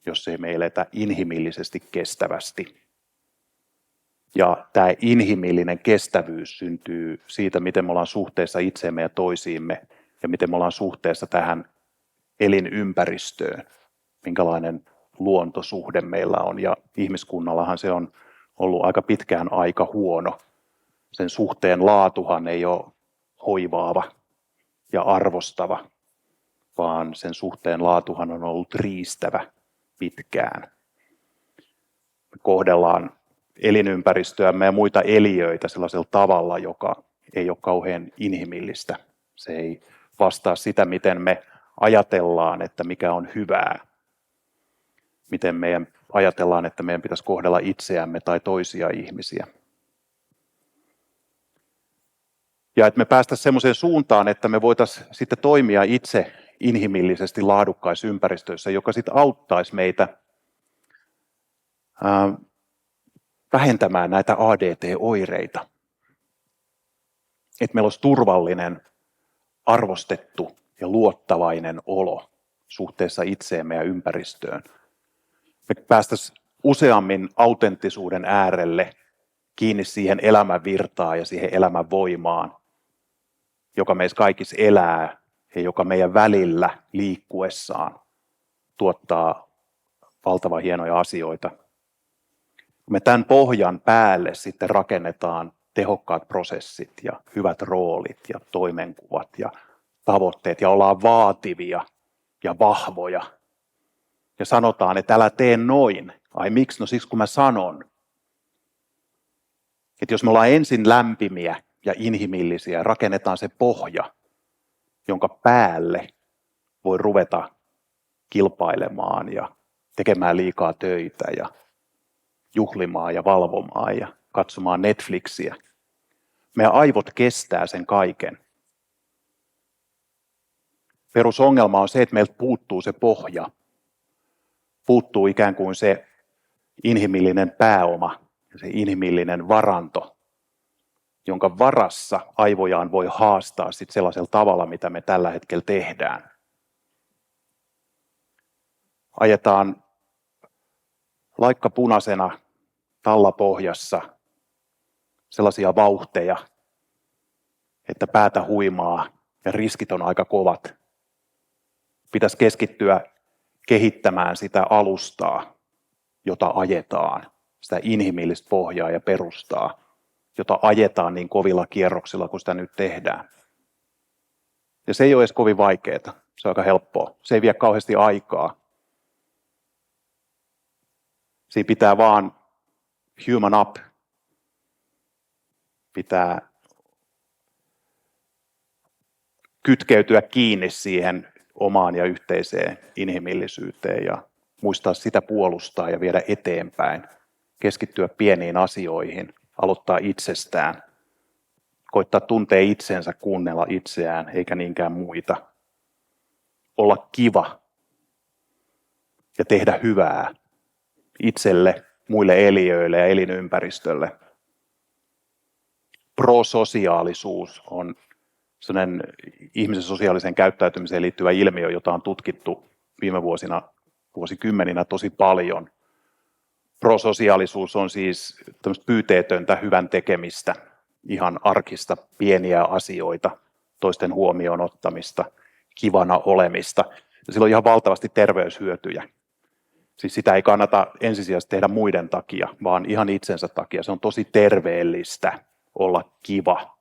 Speaker 1: jos ei me eletä inhimillisesti kestävästi. Ja tämä inhimillinen kestävyys syntyy siitä, miten me ollaan suhteessa itseemme ja toisiimme, ja miten me ollaan suhteessa tähän elinympäristöön, minkälainen luontosuhde meillä on. Ja ihmiskunnallahan se on ollut aika pitkään aika huono. Sen suhteen laatuhan ei ole hoivaava ja arvostava, vaan sen suhteen laatuhan on ollut riistävä pitkään. Me kohdellaan elinympäristöämme ja muita eliöitä sellaisella tavalla, joka ei ole kauhean inhimillistä. Se ei vastaa sitä, miten me ajatellaan, että mikä on hyvää. Miten meidän ajatellaan, että meidän pitäisi kohdella itseämme tai toisia ihmisiä. Ja että me päästäisiin semmoiseen suuntaan, että me voitaisiin sitten toimia itse inhimillisesti laadukkaissa ympäristöissä, joka sitten auttaisi meitä vähentämään näitä ADT-oireita. Että meillä olisi turvallinen, arvostettu ja luottavainen olo suhteessa itseemme ja ympäristöön. Me päästäisiin useammin autenttisuuden äärelle, kiinni siihen elämän virtaan ja siihen elämän voimaan, joka meissä kaikissa elää ja joka meidän välillä liikkuessaan tuottaa valtavan hienoja asioita. Me tämän pohjan päälle sitten rakennetaan tehokkaat prosessit ja hyvät roolit ja toimenkuvat ja tavoitteet ja ollaan vaativia ja vahvoja. Ja sanotaan, että älä tee noin. Ai miksi? No siksi kun mä sanon. Että jos me ollaan ensin lämpimiä ja inhimillisiä, rakennetaan se pohja, jonka päälle voi ruveta kilpailemaan ja tekemään liikaa töitä ja juhlimaan ja valvomaan ja katsomaan Netflixiä. Meidän aivot kestää sen kaiken. Perusongelma on se, että meiltä puuttuu se pohja. Puuttuu ikään kuin se inhimillinen pääoma ja se inhimillinen varanto, jonka varassa aivojaan voi haastaa sit sellaisella tavalla, mitä me tällä hetkellä tehdään. Ajetaan laikka punaisena tallapohjassa sellaisia vauhteja, että päätä huimaa ja riskit on aika kovat. Pitäisi keskittyä kehittämään sitä alustaa, jota ajetaan, sitä inhimillistä pohjaa ja perustaa, jota ajetaan niin kovilla kierroksilla kuin sitä nyt tehdään. Ja se ei ole edes kovin vaikeaa, se on aika helppoa, se ei vie kauheasti aikaa. Siinä pitää vaan human up, pitää kytkeytyä kiinni siihen omaan ja yhteiseen inhimillisyyteen ja muistaa sitä puolustaa ja viedä eteenpäin, keskittyä pieniin asioihin, aloittaa itsestään, koittaa tuntea itsensä, kuunnella itseään eikä niinkään muita, olla kiva ja tehdä hyvää itselle, muille eliöille ja elinympäristölle. Prososiaalisuus on sellainen ihmisen sosiaaliseen käyttäytymiseen liittyvä ilmiö, jota on tutkittu viime vuosikymmeninä tosi paljon. Prososiaalisuus on siis tämmöistä pyyteetöntä hyvän tekemistä, ihan arkista pieniä asioita, toisten huomioon ottamista, kivana olemista. Ja sillä on ihan valtavasti terveyshyötyjä. Siis sitä ei kannata ensisijaisesti tehdä muiden takia, vaan ihan itsensä takia. Se on tosi terveellistä olla kiva.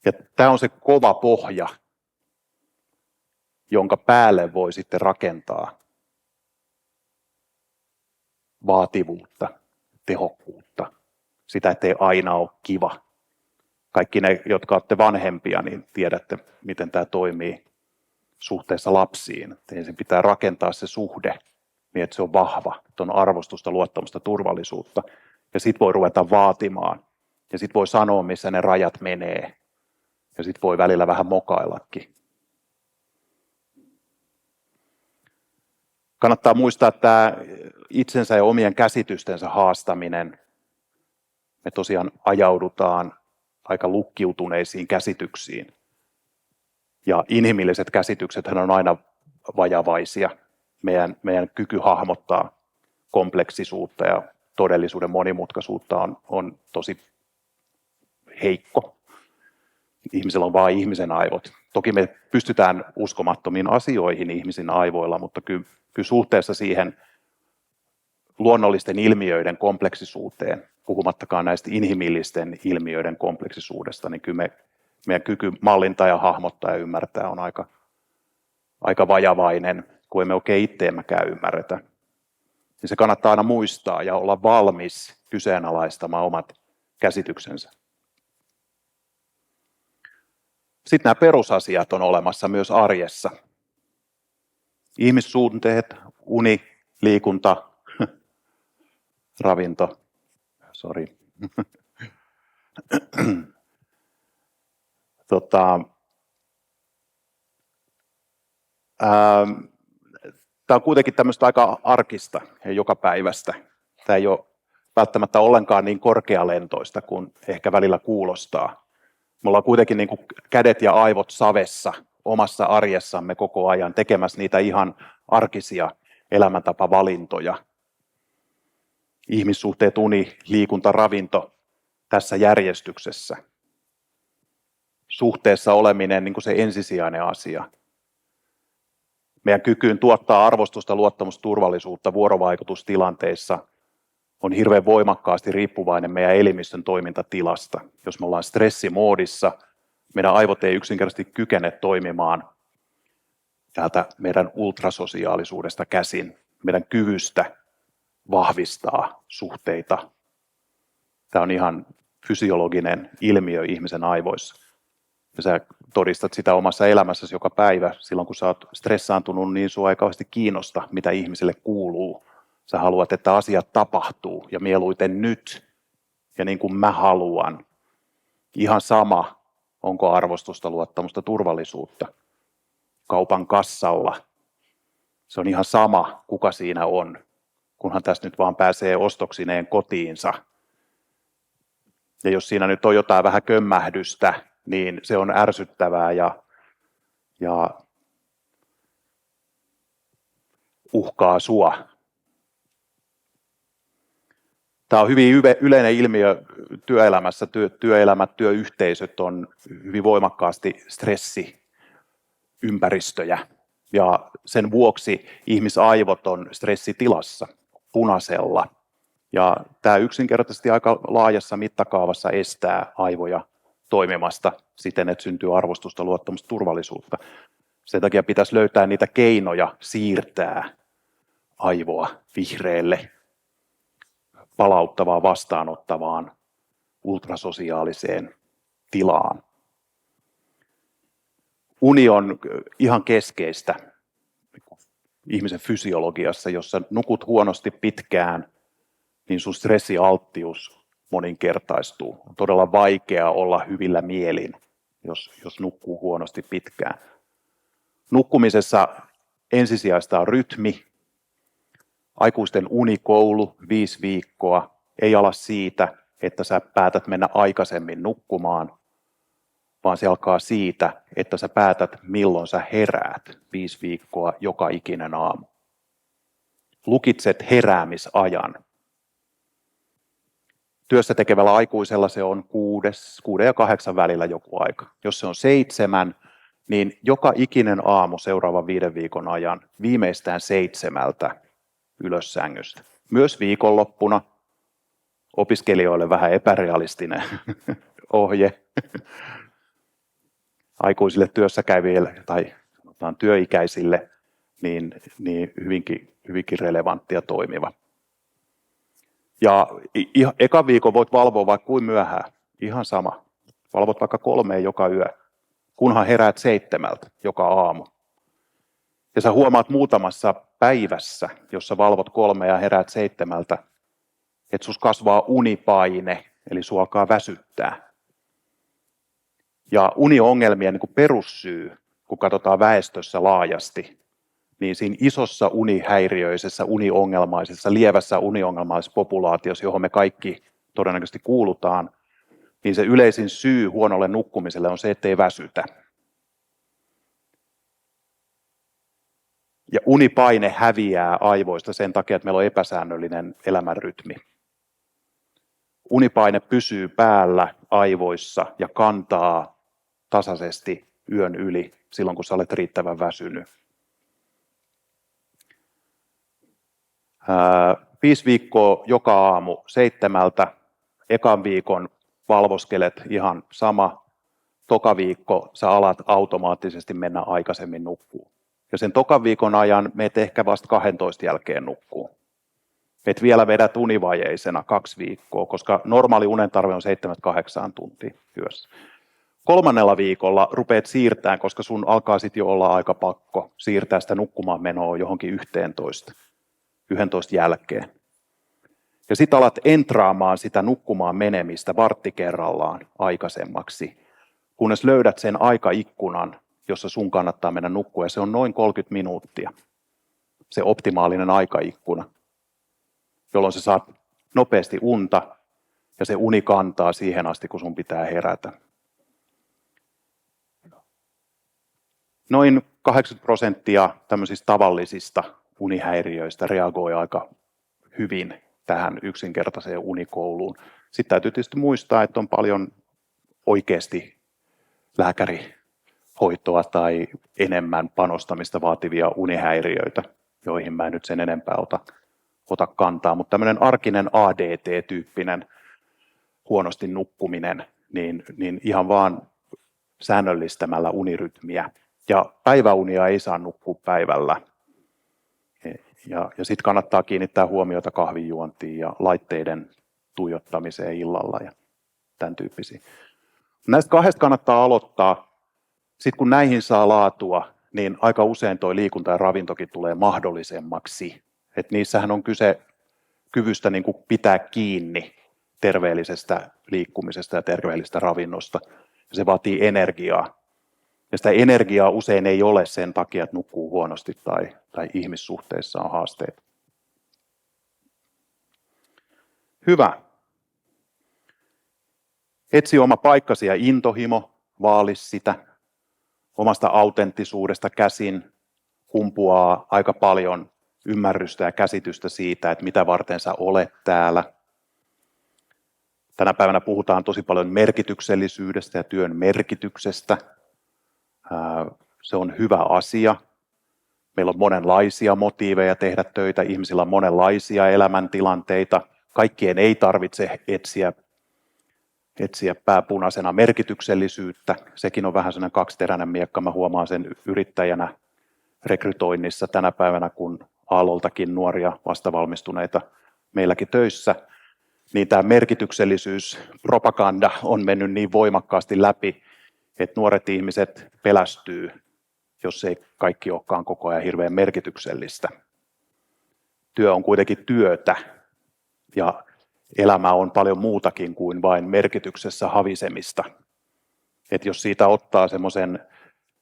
Speaker 1: Ja tämä on se kova pohja, jonka päälle voi sitten rakentaa vaativuutta, tehokkuutta, sitä, ettei aina ole kiva. Kaikki ne, jotka olette vanhempia, niin tiedätte, miten tämä toimii suhteessa lapsiin. Ensin pitää rakentaa se suhde niin, että se on vahva, että on arvostusta, luottamusta, turvallisuutta. Ja sitten voi ruveta vaatimaan. Ja sitten voi sanoa, missä ne rajat menee. Ja sitten voi välillä vähän mokaillakin. Kannattaa muistaa tämä itsensä ja omien käsitystensä haastaminen. Me tosiaan ajaudutaan aika lukkiutuneisiin käsityksiin. Ja inhimilliset käsityksethän on aina vajavaisia. Meidän kyky hahmottaa kompleksisuutta ja todellisuuden monimutkaisuutta on tosi heikko. Ihmisellä on vain ihmisen aivot. Toki me pystytään uskomattomiin asioihin ihmisen aivoilla, mutta kyllä suhteessa siihen luonnollisten ilmiöiden kompleksisuuteen, puhumattakaan näistä inhimillisten ilmiöiden kompleksisuudesta, niin kyllä meidän kyky mallintaa ja hahmottaa ja ymmärtää on aika vajavainen, kun emme oikein itteemmekään ymmärretä. Niin se kannattaa aina muistaa ja olla valmis kyseenalaistamaan omat käsityksensä. Sitten nämä perusasiat on olemassa myös arjessa. Ihmissuhteet, uni, liikunta, ravinto. Tämä on kuitenkin tämmöistä aika arkista ja jokapäiväistä. Tämä ei ole välttämättä ollenkaan niin korkealentoista kuin ehkä välillä kuulostaa. Me ollaan kuitenkin niin kuin kädet ja aivot savessa omassa arjessamme koko ajan tekemässä niitä ihan arkisia elämäntapavalintoja. Ihmissuhteet, uni, liikunta, ravinto tässä järjestyksessä. Suhteessa oleminen niin kuin se ensisijainen asia. Meidän kykyyn tuottaa arvostusta, luottamusta, turvallisuutta vuorovaikutustilanteissa on hirveän voimakkaasti riippuvainen meidän elimistön toimintatilasta. Jos me ollaan stressimoodissa, meidän aivot ei yksinkertaisesti kykene toimimaan täältä meidän ultrasosiaalisuudesta käsin, meidän kyvystä vahvistaa suhteita. Tämä on ihan fysiologinen ilmiö ihmisen aivoissa. Ja sä todistat sitä omassa elämässäsi joka päivä. Silloin kun sä oot stressaantunut, niin sua ei kauheasti kiinnosta, mitä ihmiselle kuuluu. Sä haluat, että asiat tapahtuu ja mieluiten nyt ja niin kuin mä haluan. Ihan sama, onko arvostusta, luottamusta, turvallisuutta. Kaupan kassalla. Se on ihan sama, kuka siinä on, kunhan tästä nyt vaan pääsee ostoksineen kotiinsa. Ja jos siinä nyt on jotain vähän kömmähdystä, niin se on ärsyttävää ja uhkaa sua. Tämä on hyvin yleinen ilmiö työelämässä. Työelämät, työyhteisöt on hyvin voimakkaasti stressiympäristöjä. Ja sen vuoksi ihmisaivot on stressitilassa, punaisella. Ja tämä yksinkertaisesti aika laajassa mittakaavassa estää aivoja toimimasta siten, että syntyy arvostusta, luottamusta, turvallisuutta. Sen takia pitäisi löytää niitä keinoja siirtää aivoa vihreälle, palauttavaan, vastaanottavaan, ultrasosiaaliseen tilaan. Uni on ihan keskeistä ihmisen fysiologiassa, jossa nukut huonosti pitkään, niin sun stressialttius moninkertaistuu. On todella vaikea olla hyvillä mielin, jos nukkuu huonosti pitkään. Nukkumisessa ensisijaista on rytmi. Aikuisten unikoulu 5 viikkoa ei ala siitä, että sä päätät mennä aikaisemmin nukkumaan, vaan se alkaa siitä, että sä päätät milloin sä heräät 5 viikkoa joka ikinen aamu. Lukitset heräämisajan. Työssä tekevällä aikuisella se on 6 ja 8 välillä joku aika. Jos se on 7, niin joka ikinen aamu seuraavan 5 viikon ajan viimeistään 7 ylös sängystä. Myös viikonloppuna opiskelijoille vähän epärealistinen ohje. Aikuisille työssäkäyville tai sanotaan työikäisille niin hyvinkin relevantti ja toimiva. Ja ekan viikon voit valvoa vaikka kuin myöhään, ihan sama. Valvot vaikka 3 joka yö, kunhan heräät 7 joka aamu. Ja sä huomaat muutamassa päivässä, jossa valvot 3 ja heräät 7, että sus kasvaa unipaine, eli sua alkaa väsyttää. Ja uniongelmien niin kuin perussyy, kun katsotaan väestössä laajasti, niin siinä isossa unihäiriöisessä, uniongelmaisessa, lievässä uniongelmaisessa populaatiossa, johon me kaikki todennäköisesti kuulutaan, niin se yleisin syy huonolle nukkumiselle on se, ettei väsytä. Ja unipaine häviää aivoista sen takia, että meillä on epäsäännöllinen elämänrytmi. Unipaine pysyy päällä aivoissa ja kantaa tasaisesti yön yli silloin, kun sä olet riittävän väsynyt. 5 viikkoa joka aamu 7. Ekan viikon valvoskelet ihan sama. Toka viikko sä alat automaattisesti mennä aikaisemmin nukkuun. Ja sen tokan viikon ajan meet ehkä vasta 12 jälkeen nukkuun. Et vielä vedät univajeisena 2 viikkoa, koska normaali unen tarve on 7-8 tuntia yössä. 3. viikolla rupeat siirtämään, koska sun alkaa sitten jo olla aika pakko siirtää sitä nukkumaan menoa johonkin 11 jälkeen. Ja sitten alat entraamaan sitä nukkumaan menemistä vartti kerrallaan aikaisemmaksi, kunnes löydät sen aikaikkunan, jossa sun kannattaa mennä nukkua, ja se on noin 30 minuuttia, se optimaalinen aikaikkuna, jolloin sä saat nopeasti unta, ja se uni kantaa siihen asti, kun sun pitää herätä. Noin 80% tämmöisistä tavallisista unihäiriöistä reagoi aika hyvin tähän yksinkertaiseen unikouluun. Sitten täytyy tietysti muistaa, että on paljon oikeasti lääkärihoitoa tai enemmän panostamista vaativia unihäiriöitä, joihin mä en nyt sen enempää ota kantaa. Mutta tämmöinen arkinen ADT-tyyppinen huonosti nukkuminen, niin ihan vaan säännöllistämällä unirytmiä. Ja päiväunia ei saa nukkua päivällä. Ja sitten kannattaa kiinnittää huomiota kahvinjuontiin ja laitteiden tuijottamiseen illalla ja tämän tyyppisiä. Näistä 2 kannattaa aloittaa. Sitten kun näihin saa laatua, niin aika usein tuo liikunta ja ravintokin tulee mahdollisemmaksi. Et niissähän on kyse kyvystä niin kuin pitää kiinni terveellisestä liikkumisesta ja terveellisestä ravinnosta. Ja se vaatii energiaa. Ja sitä energiaa usein ei ole sen takia, että nukkuu huonosti tai ihmissuhteissa on haasteita. Hyvä. Etsi oma paikkasi ja intohimo, vaali sitä. Omasta autenttisuudesta käsin kumpuaa aika paljon ymmärrystä ja käsitystä siitä, että mitä varten sä olet täällä. Tänä päivänä puhutaan tosi paljon merkityksellisyydestä ja työn merkityksestä. Se on hyvä asia. Meillä on monenlaisia motiiveja tehdä töitä, ihmisillä on monenlaisia elämäntilanteita. Kaikkien ei tarvitse etsiä pääpunaisena merkityksellisyyttä. Sekin on vähän sellainen kaksiteräinen miekka. Mä huomaan sen yrittäjänä rekrytoinnissa tänä päivänä, kun Aalloltakin nuoria vastavalmistuneita meilläkin töissä, niin tämä merkityksellisyyspropaganda on mennyt niin voimakkaasti läpi, että nuoret ihmiset pelästyy, jos ei kaikki olekaan koko ajan hirveän merkityksellistä. Työ on kuitenkin työtä ja elämä on paljon muutakin kuin vain merkityksessä havisemista. Et jos siitä ottaa semmoisen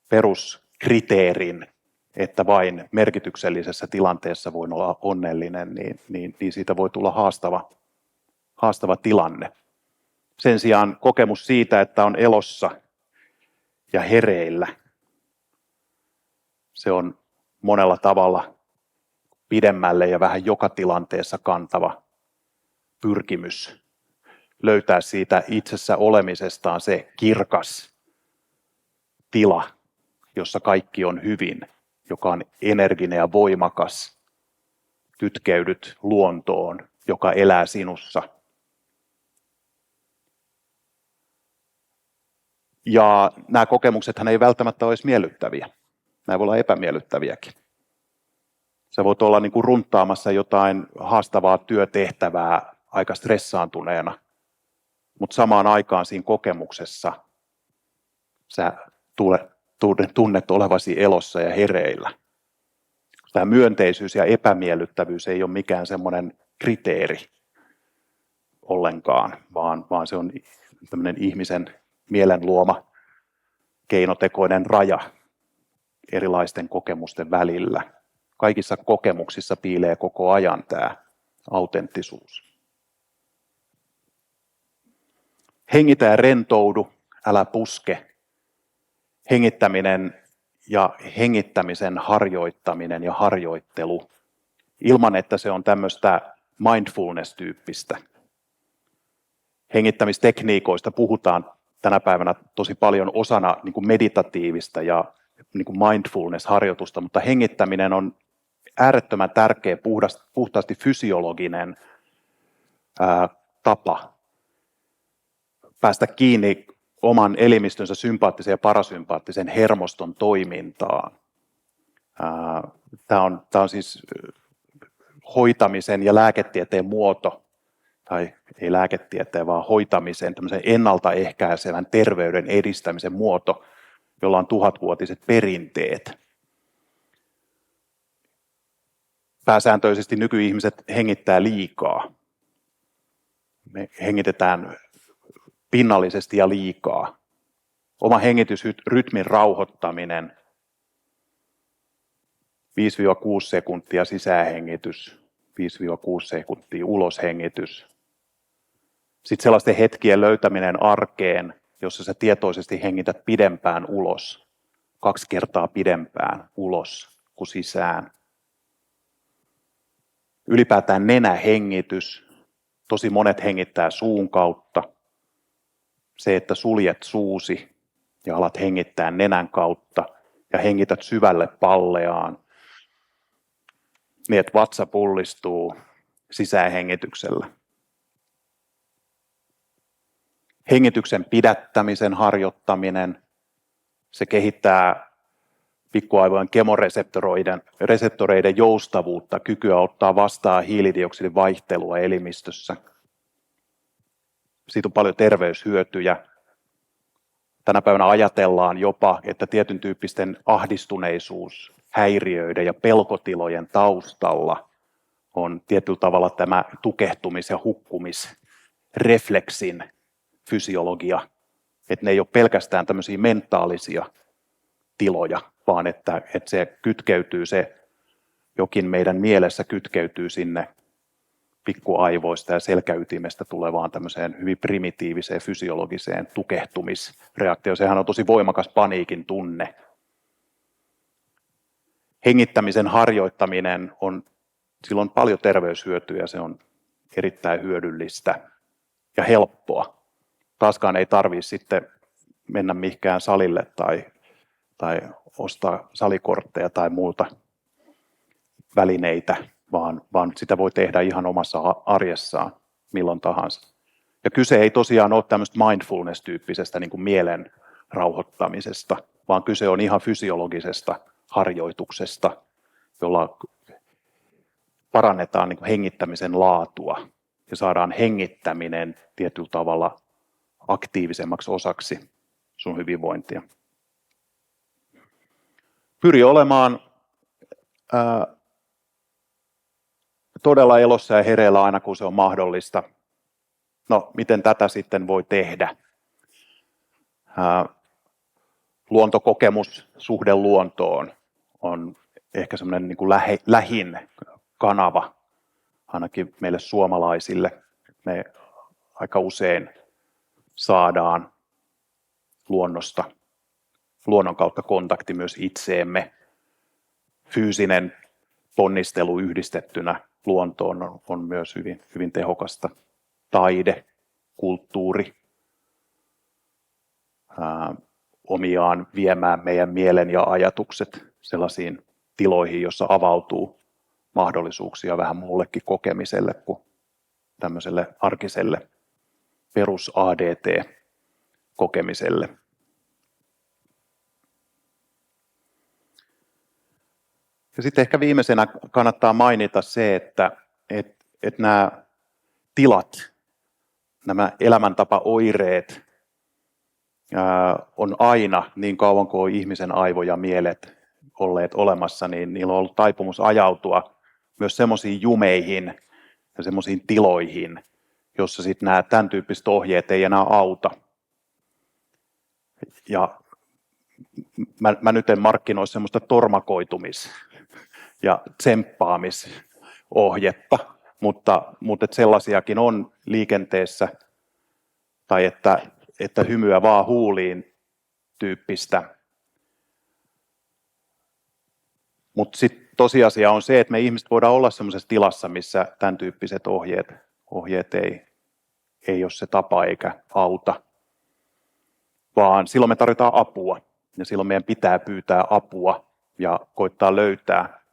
Speaker 1: peruskriteerin, että vain merkityksellisessä tilanteessa voin olla onnellinen, niin siitä voi tulla haastava tilanne. Sen sijaan kokemus siitä, että on elossa ja hereillä, se on monella tavalla pidemmälle ja vähän joka tilanteessa kantava pyrkimys löytää siitä itsessä olemisestaan se kirkas tila, jossa kaikki on hyvin, joka on energinen ja voimakas. Kytkeydyt luontoon, joka elää sinussa. Ja nämä kokemuksethan ei välttämättä olisi miellyttäviä. Nämä voi olla epämiellyttäviäkin. Sä voit olla niin kuin runttaamassa jotain haastavaa työtehtävää aika stressaantuneena, mutta samaan aikaan siinä kokemuksessa sä tunnet olevasi elossa ja hereillä. Tämä myönteisyys ja epämiellyttävyys ei ole mikään semmoinen kriteeri ollenkaan, vaan se on tämmöinen ihmisen mielen luoma keinotekoinen raja erilaisten kokemusten välillä. Kaikissa kokemuksissa piilee koko ajan tämä autenttisuus. Hengitä ja rentoudu, älä puske. Hengittäminen ja hengittämisen harjoittaminen ja harjoittelu ilman, että se on tämmöistä mindfulness-tyyppistä. Hengittämistekniikoista puhutaan tänä päivänä tosi paljon osana niin kuin meditatiivista ja niin kuin mindfulness-harjoitusta, mutta hengittäminen on äärettömän tärkeä, puhtaasti fysiologinen tapa päästä kiinni oman elimistönsä sympaattisen ja parasympaattisen hermoston toimintaan. Tämä on siis hoitamisen ja lääketieteen muoto, tai ei lääketieteen, vaan hoitamisen, tämmöisen ennaltaehkäisevän terveyden edistämisen muoto, jolla on 1000-vuotiset perinteet. Pääsääntöisesti nykyihmiset hengittää liikaa. Me hengitetään pinnallisesti ja liikaa. Oma hengitysrytmin rauhoittaminen, 5-6 sekuntia sisäänhengitys, 5-6 sekuntia uloshengitys. Sitten sellaisten hetkien löytäminen arkeen, jossa sä tietoisesti hengität pidempään ulos, 2 kertaa pidempään ulos kuin sisään. Ylipäätään nenähengitys, tosi monet hengittää suun kautta. Se, että suljet suusi ja alat hengittää nenän kautta ja hengität syvälle palleaan, niin että vatsa pullistuu sisäänhengityksellä. Hengityksen pidättämisen harjoittaminen, se kehittää pikkuaivojen kemoreseptoreiden joustavuutta, kykyä ottaa vastaan hiilidioksidin vaihtelua elimistössä. Siitä on paljon terveyshyötyjä. Tänä päivänä ajatellaan jopa, että tietyn tyyppisten ahdistuneisuus, häiriöiden ja pelkotilojen taustalla on tietyllä tavalla tämä tukehtumis- ja hukkumisrefleksin fysiologia. Että ne ei ole pelkästään tämmöisiä mentaalisia tiloja, vaan että se kytkeytyy, se jokin meidän mielessä kytkeytyy sinne pikkuaivoista ja selkäytimestä tulevaan tämmöiseen hyvin primitiiviseen fysiologiseen tukehtumisreaktioon. Sehän on tosi voimakas paniikin tunne. Hengittämisen harjoittaminen sillä on paljon terveyshyötyjä, se on erittäin hyödyllistä ja helppoa. Taaskaan ei tarvitse sitten mennä mihinkään salille tai ostaa salikortteja tai muuta välineitä, vaan sitä voi tehdä ihan omassa arjessaan milloin tahansa. Ja kyse ei tosiaan ole tämmöistä mindfulness-tyyppisestä niin kuin mielen rauhoittamisesta, vaan kyse on ihan fysiologisesta harjoituksesta, jolla parannetaan niin kuin hengittämisen laatua ja saadaan hengittäminen tietyllä tavalla aktiivisemmaksi osaksi sun hyvinvointia. Pyri olemaan todella elossa ja hereillä aina kun se on mahdollista. No, miten tätä sitten voi tehdä? Luontokokemus, suhde luontoon on ehkä semmoinen niin kuin lähin kanava, ainakin meille suomalaisille. Me aika usein saadaan luonnosta, luonnon kautta kontakti myös itseemme. Fyysinen ponnistelu yhdistettynä luontoon on myös hyvin, hyvin tehokasta. Taide, kulttuuri, omiaan viemään meidän mielen ja ajatukset sellaisiin tiloihin, jossa avautuu mahdollisuuksia vähän muullekin kokemiselle kuin tämmöiselle arkiselle perus ADT-kokemiselle. Ja sitten ehkä viimeisenä kannattaa mainita se, että nämä tilat, nämä elämäntapaoireet on aina, niin kauan kuin on ihmisen aivo ja mielet olleet olemassa, niin niillä on ollut taipumus ajautua myös semmoisiin jumeihin ja semmoisiin tiloihin, jossa sitten nämä tämän tyyppiset ohjeet ei enää auta. Ja mä nyt en markkinoi semmoista tormakoitumis- ja tsemppaamisohjetta, mutta sellaisiakin on liikenteessä, tai että hymyä vaan huuliin tyyppistä. Mutta sitten tosiasia on se, että me ihmiset voidaan olla semmoisessa tilassa, missä tämän tyyppiset ohjeet ei ole se tapa eikä auta, vaan silloin me tarvitaan apua. Ja silloin meidän pitää pyytää apua ja koittaa löytää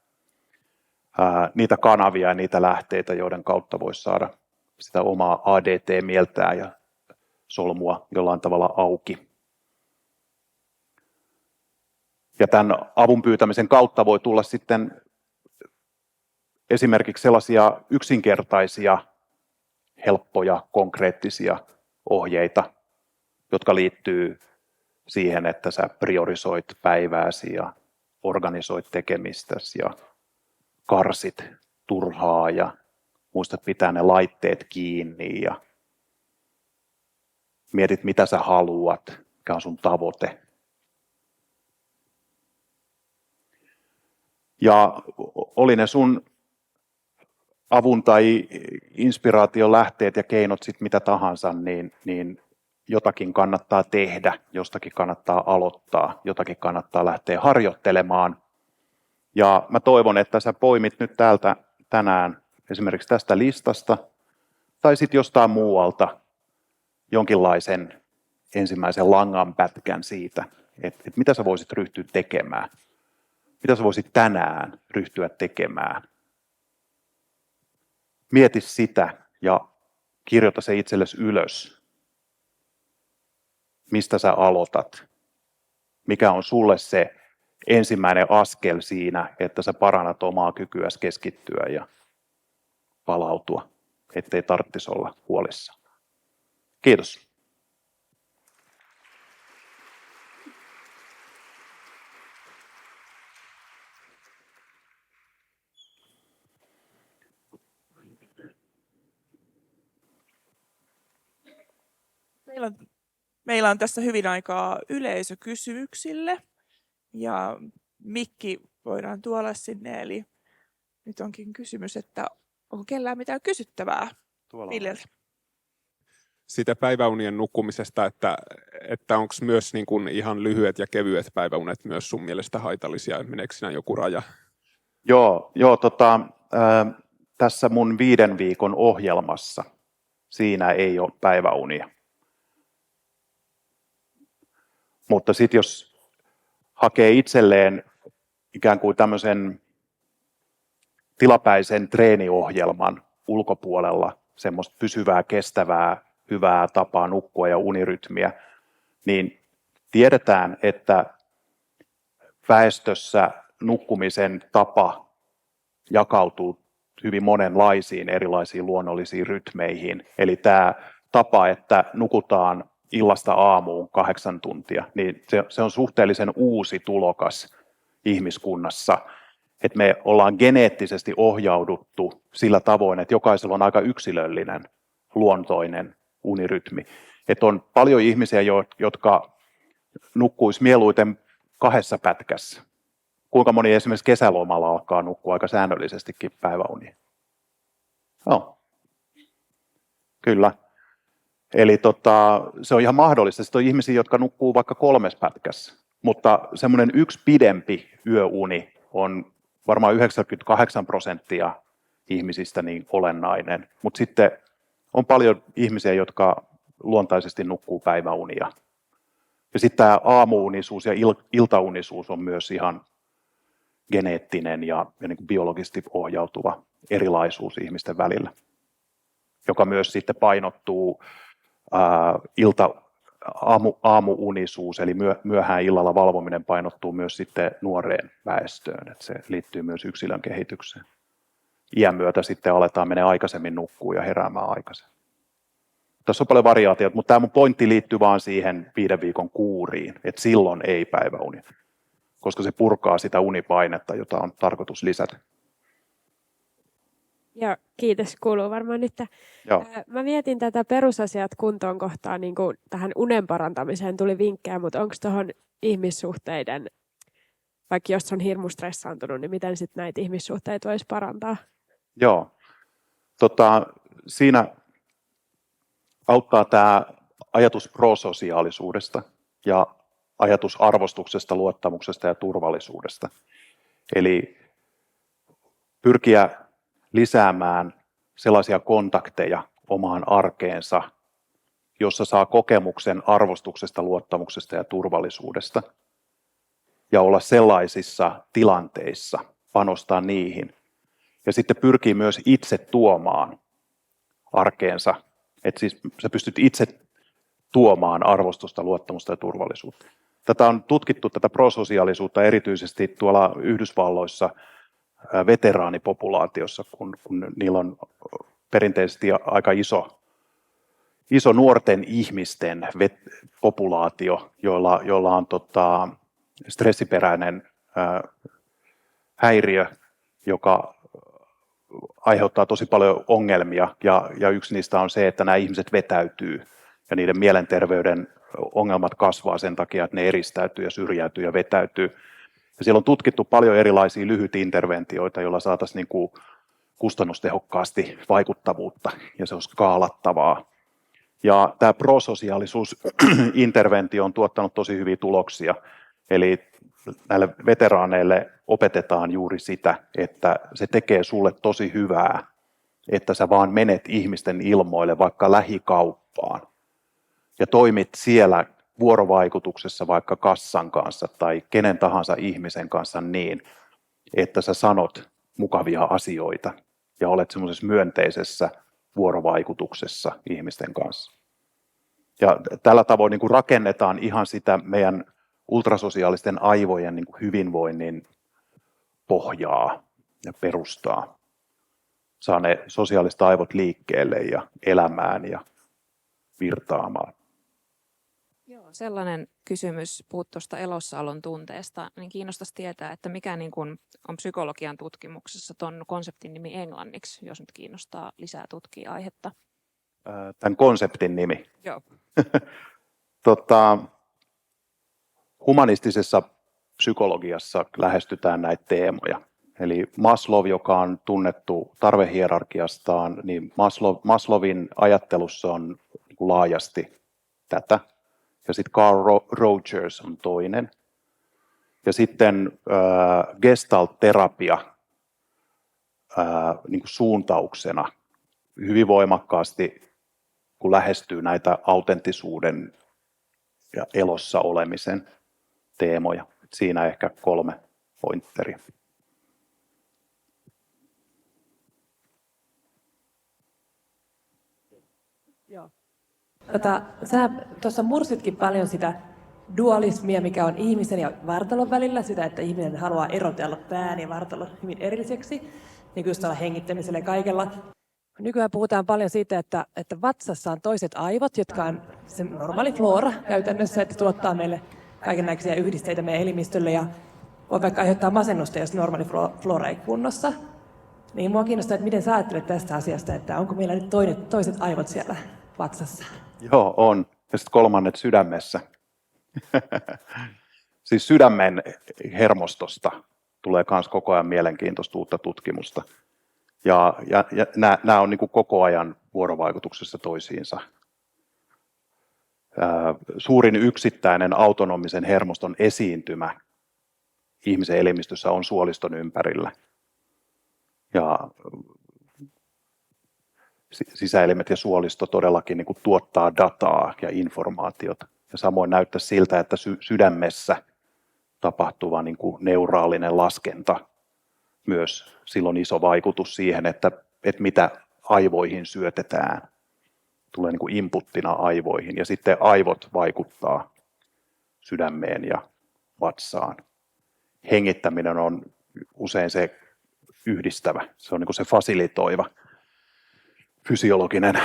Speaker 1: niitä kanavia ja niitä lähteitä, joiden kautta voisi saada sitä omaa ADT-mieltää ja solmua jollain tavalla auki. Ja tämän avun pyytämisen kautta voi tulla sitten esimerkiksi sellaisia yksinkertaisia, helppoja, konkreettisia ohjeita, jotka liittyy siihen, että sä priorisoit päivääsi ja organisoit tekemistäsi ja karsit turhaa ja muistat pitää ne laitteet kiinni ja mietit, mitä sä haluat, mikä on sun tavoite. Ja oli ne sun avun tai inspiraation lähteet ja keinot sit mitä tahansa, niin jotakin kannattaa tehdä, jostakin kannattaa aloittaa, jotakin kannattaa lähteä harjoittelemaan. Ja mä toivon, että sä poimit nyt täältä tänään esimerkiksi tästä listasta tai sitten jostain muualta jonkinlaisen ensimmäisen langanpätkän siitä, että mitä sä voisit ryhtyä tekemään. Mitä sä voisit tänään ryhtyä tekemään. Mieti sitä ja kirjoita se itsellesi ylös. Mistä sä aloitat? Mikä on sulle se ensimmäinen askel siinä, että sä parannat omaa kykyäsi keskittyä ja palautua, ettei tarvitsisi olla huolissaan. Kiitos.
Speaker 2: Meillä on tässä hyvin aikaa yleisökysymyksille ja mikki voidaan tuolla sinne. Eli nyt onkin kysymys, että onko kellään mitään kysyttävää Villeltä?
Speaker 3: Sitä päiväunien nukkumisesta, että onko myös niin kuin ihan lyhyet ja kevyet päiväunet myös sun mielestä haitallisia? Meneekö siinä joku raja?
Speaker 1: Joo, tässä mun 5 viikon ohjelmassa siinä ei ole päiväunia. Mutta sitten jos hakee itselleen ikään kuin tämmöisen tilapäisen treeniohjelman ulkopuolella, semmoista pysyvää, kestävää, hyvää tapaa nukkua ja unirytmiä, niin tiedetään, että väestössä nukkumisen tapa jakautuu hyvin monenlaisiin erilaisiin luonnollisiin rytmeihin. Eli tämä tapa, että nukutaan illasta aamuun 8 tuntia, niin se on suhteellisen uusi tulokas ihmiskunnassa. Että me ollaan geneettisesti ohjauduttu sillä tavoin, että jokaisella on aika yksilöllinen, luontoinen unirytmi. Että on paljon ihmisiä, jotka nukkuisi mieluiten 2 pätkässä. Kuinka moni esimerkiksi kesälomalla alkaa nukkua aika säännöllisestikin päiväunia? No. Kyllä. Eli se on ihan mahdollista. Sitten on ihmisiä, jotka nukkuu vaikka 3 pätkässä. Mutta semmoinen yksi pidempi yöuni on varmaan 98% ihmisistä niin olennainen. Mutta sitten on paljon ihmisiä, jotka luontaisesti nukkuu päiväunia. Ja sitten tämä aamuunisuus ja iltaunisuus on myös ihan geneettinen ja niin kuin biologisesti ohjautuva erilaisuus ihmisten välillä, joka myös sitten painottuu aamuunisuus, eli myöhään illalla valvominen painottuu myös sitten nuoreen väestöön, että se liittyy myös yksilön kehitykseen. iän myötä sitten aletaan mennä aikaisemmin nukkuun ja heräämään aikaisemmin. Tässä on paljon variaatioita, mutta tämä mun pointti liittyy vaan siihen 5 viikon kuuriin, että silloin ei päiväuni, koska se purkaa sitä unipainetta, jota on tarkoitus lisätä.
Speaker 4: Joo, kiitos. Kuuluu varmaan nyt.
Speaker 1: Joo.
Speaker 4: Mä mietin tätä perusasiat kuntoon kohtaa, niin kuin tähän unen parantamiseen tuli vinkkejä, mutta onko tuohon ihmissuhteiden, vaikka jos on hirmu stressaantunut, niin miten sitten näitä ihmissuhteita voisi parantaa?
Speaker 1: Joo. Siinä auttaa tämä ajatus prososiaalisuudesta ja ajatus arvostuksesta, luottamuksesta ja turvallisuudesta. Eli pyrkiä lisäämään sellaisia kontakteja omaan arkeensa, jossa saa kokemuksen arvostuksesta, luottamuksesta ja turvallisuudesta. Ja olla sellaisissa tilanteissa, panostaa niihin. Ja sitten pyrkii myös itse tuomaan arkeensa, että siis sä pystyt itse tuomaan arvostusta, luottamusta ja turvallisuutta. Tätä on tutkittu, tätä prososiaalisuutta erityisesti tuolla Yhdysvalloissa veteraanipopulaatiossa, kun niillä on perinteisesti aika iso nuorten ihmisten populaatio, joilla on stressiperäinen häiriö, joka aiheuttaa tosi paljon ongelmia, ja yksi niistä on se, että nämä ihmiset vetäytyy, ja niiden mielenterveyden ongelmat kasvaa sen takia, että ne eristäytyy ja syrjäytyy ja vetäytyy. Ja siellä on tutkittu paljon erilaisia lyhytinterventioita, joilla saataisiin niin kuin kustannustehokkaasti vaikuttavuutta, ja se on skaalattavaa. Ja tämä prososiaalisuusinterventio on tuottanut tosi hyviä tuloksia, eli näille veteraaneille opetetaan juuri sitä, että se tekee sulle tosi hyvää, että sä vaan menet ihmisten ilmoille vaikka lähikauppaan ja toimit siellä vuorovaikutuksessa vaikka kassan kanssa tai kenen tahansa ihmisen kanssa niin, että sä sanot mukavia asioita ja olet semmoisessa myönteisessä vuorovaikutuksessa ihmisten kanssa. Ja tällä tavoin niin kuin rakennetaan ihan sitä meidän ultrasosiaalisten aivojen niin kuin hyvinvoinnin pohjaa ja perustaa. Saa ne sosiaaliset aivot liikkeelle ja elämään ja virtaamaan.
Speaker 5: Joo, sellainen kysymys puhut tuosta elossaolon tunteesta, niin kiinnostaisi tietää, että mikä niin kun on psykologian tutkimuksessa tuon konseptin nimi englanniksi, jos nyt kiinnostaa lisää tutkia aihetta.
Speaker 1: Tämän konseptin nimi.
Speaker 5: Joo.
Speaker 1: Humanistisessa psykologiassa lähestytään näitä teemoja. Eli Maslow, joka on tunnettu tarvehierarkiastaan, niin Maslowin ajattelussa on laajasti tätä. Ja sitten Carl Rogers on toinen. Ja sitten Gestalt-terapia niin kuin suuntauksena hyvin voimakkaasti, kun lähestyy näitä autenttisuuden ja elossa olemisen teemoja. Siinä ehkä 3 pointteria.
Speaker 6: Joo. Sä tuossa mursitkin paljon sitä dualismia, mikä on ihmisen ja vartalon välillä, sitä, että ihminen haluaa erotella pään ja vartalon hyvin erilliseksi, niin kuin just hengittämisellä ja kaikella. Nykyään puhutaan paljon siitä, että vatsassa on toiset aivot, jotka on se normaali flora käytännössä, että tuottaa meille kaikennäköisiä yhdisteitä meidän elimistölle ja voi vaikka aiheuttaa masennusta, jos normaali flora ei kunnossa. Niin mua kiinnostaa, että miten sä ajattelet tästä asiasta, että onko meillä nyt toiset aivot siellä vatsassa?
Speaker 1: Joo, on. Ja sitten 3 sydämessä. Siis sydämen hermostosta tulee myös koko ajan mielenkiintoista uutta tutkimusta. Ja nämä on niin kuin koko ajan vuorovaikutuksessa toisiinsa. Suurin yksittäinen autonomisen hermoston esiintymä ihmisen elimistössä on suoliston ympärillä. Ja sisäelimet ja suolisto todellakin niin kuin tuottaa dataa ja informaatiota. Ja samoin näyttää siltä, että sydämessä tapahtuva niin kuin neuraalinen laskenta myös silloin iso vaikutus siihen, että mitä aivoihin syötetään. Tulee niin kuin inputtina aivoihin ja sitten aivot vaikuttaa sydämeen ja vatsaan. Hengittäminen on usein se yhdistävä. Se on niin kuin se fasilitoiva fysiologinen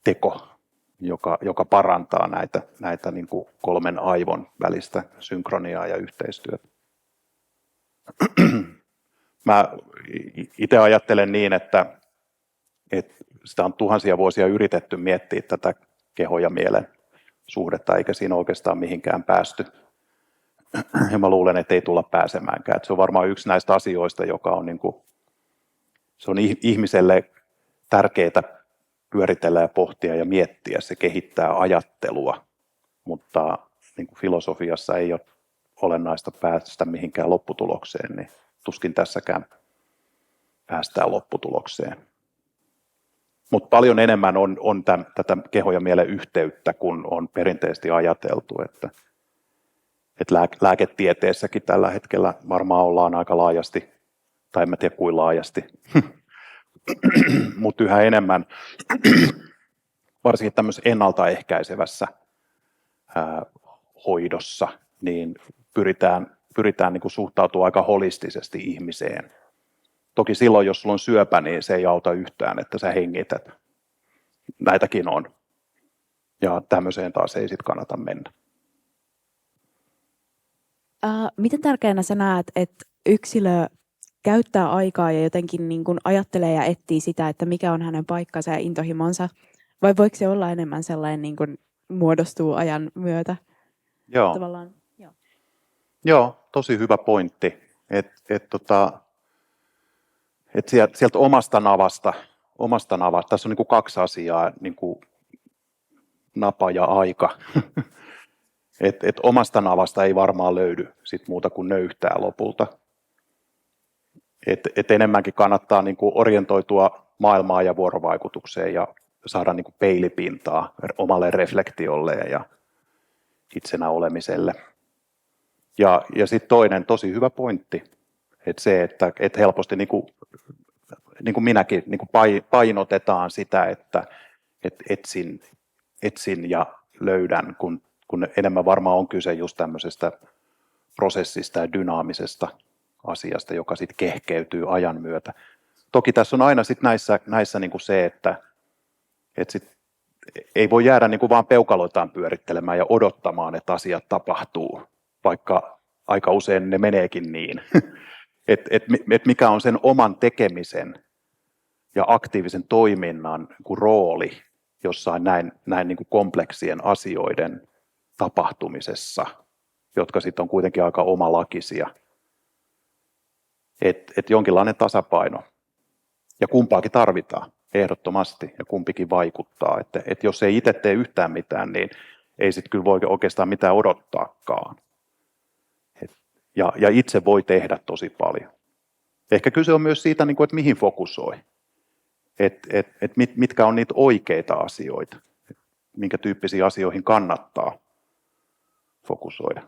Speaker 1: teko, joka parantaa näitä niin kuin 3 aivon välistä synkroniaa ja yhteistyötä. Mä itse ajattelen niin, että sitä on tuhansia vuosia yritetty miettiä tätä kehon ja mielen suhdetta, eikä siinä oikeastaan mihinkään päästy. Ja mä luulen, että ei tulla pääsemäänkään. Että se on varmaan yksi näistä asioista, joka on, niin kuin, se on ihmiselle tärkeää pyöritellä ja pohtia ja miettiä. Se kehittää ajattelua, mutta niin kuin filosofiassa ei ole olennaista päästä mihinkään lopputulokseen, niin tuskin tässäkään päästään lopputulokseen. Mutta paljon enemmän on tätä kehon ja mielen yhteyttä, kun on perinteisesti ajateltu, että lääketieteessäkin tällä hetkellä varmaan ollaan aika laajasti, tai en tiedä kuin laajasti, mutta yhä enemmän, varsinkin tämmöisessä ennaltaehkäisevässä hoidossa, niin pyritään niin kuin suhtautumaan aika holistisesti ihmiseen. Toki silloin, jos sulla on syöpä, niin se ei auta yhtään, että sä hengität. Näitäkin on. Ja tämmöiseen taas ei sit kannata mennä.
Speaker 7: Miten tärkeänä sä näet, että yksilö käyttää aikaa ja jotenkin niin kuin ajattelee ja etsii sitä, että mikä on hänen paikkansa ja intohimonsa? Vai voiko se olla enemmän sellainen, niin kuin muodostuu ajan myötä?
Speaker 1: Joo.
Speaker 7: Tavallaan,
Speaker 1: Joo, tosi hyvä pointti. Sieltä omasta navasta, tässä on niin kuin 2 asiaa, niin kuin napa ja aika. Omasta navasta ei varmaan löydy sit muuta kuin nöyhtää lopulta. Enemmänkin kannattaa niin kuin orientoitua maailmaan ja vuorovaikutukseen ja saada niin kuin peilipintaa omalle reflektiolle ja itsenä olemiselle. Ja sitten toinen tosi hyvä pointti, että se, että helposti niin kuin minäkin niin kuin painotetaan sitä, että etsin ja löydän, kun enemmän varmaan on kyse just tämmöisestä prosessista ja dynaamisesta asiasta, joka sitten kehkeytyy ajan myötä. Toki tässä on aina sit näissä niin kuin se, että sit ei voi jäädä niin kuin vaan peukaloitaan pyörittelemään ja odottamaan, että asiat tapahtuu, vaikka aika usein ne meneekin niin. Mikä on sen oman tekemisen ja aktiivisen toiminnan kuin rooli jossain näin niin kuin kompleksien asioiden tapahtumisessa, jotka sitten on kuitenkin aika omalakisia. Jonkinlainen tasapaino. Ja kumpaakin tarvitaan ehdottomasti ja kumpikin vaikuttaa. Että jos ei itse tee yhtään mitään, niin ei sitten kyllä voi oikeastaan mitään odottaakaan. Ja itse voi tehdä tosi paljon. Ehkä kyse on myös siitä, että mihin fokusoi. Mitkä on niitä oikeita asioita. Minkä tyyppisiin asioihin kannattaa fokusoida.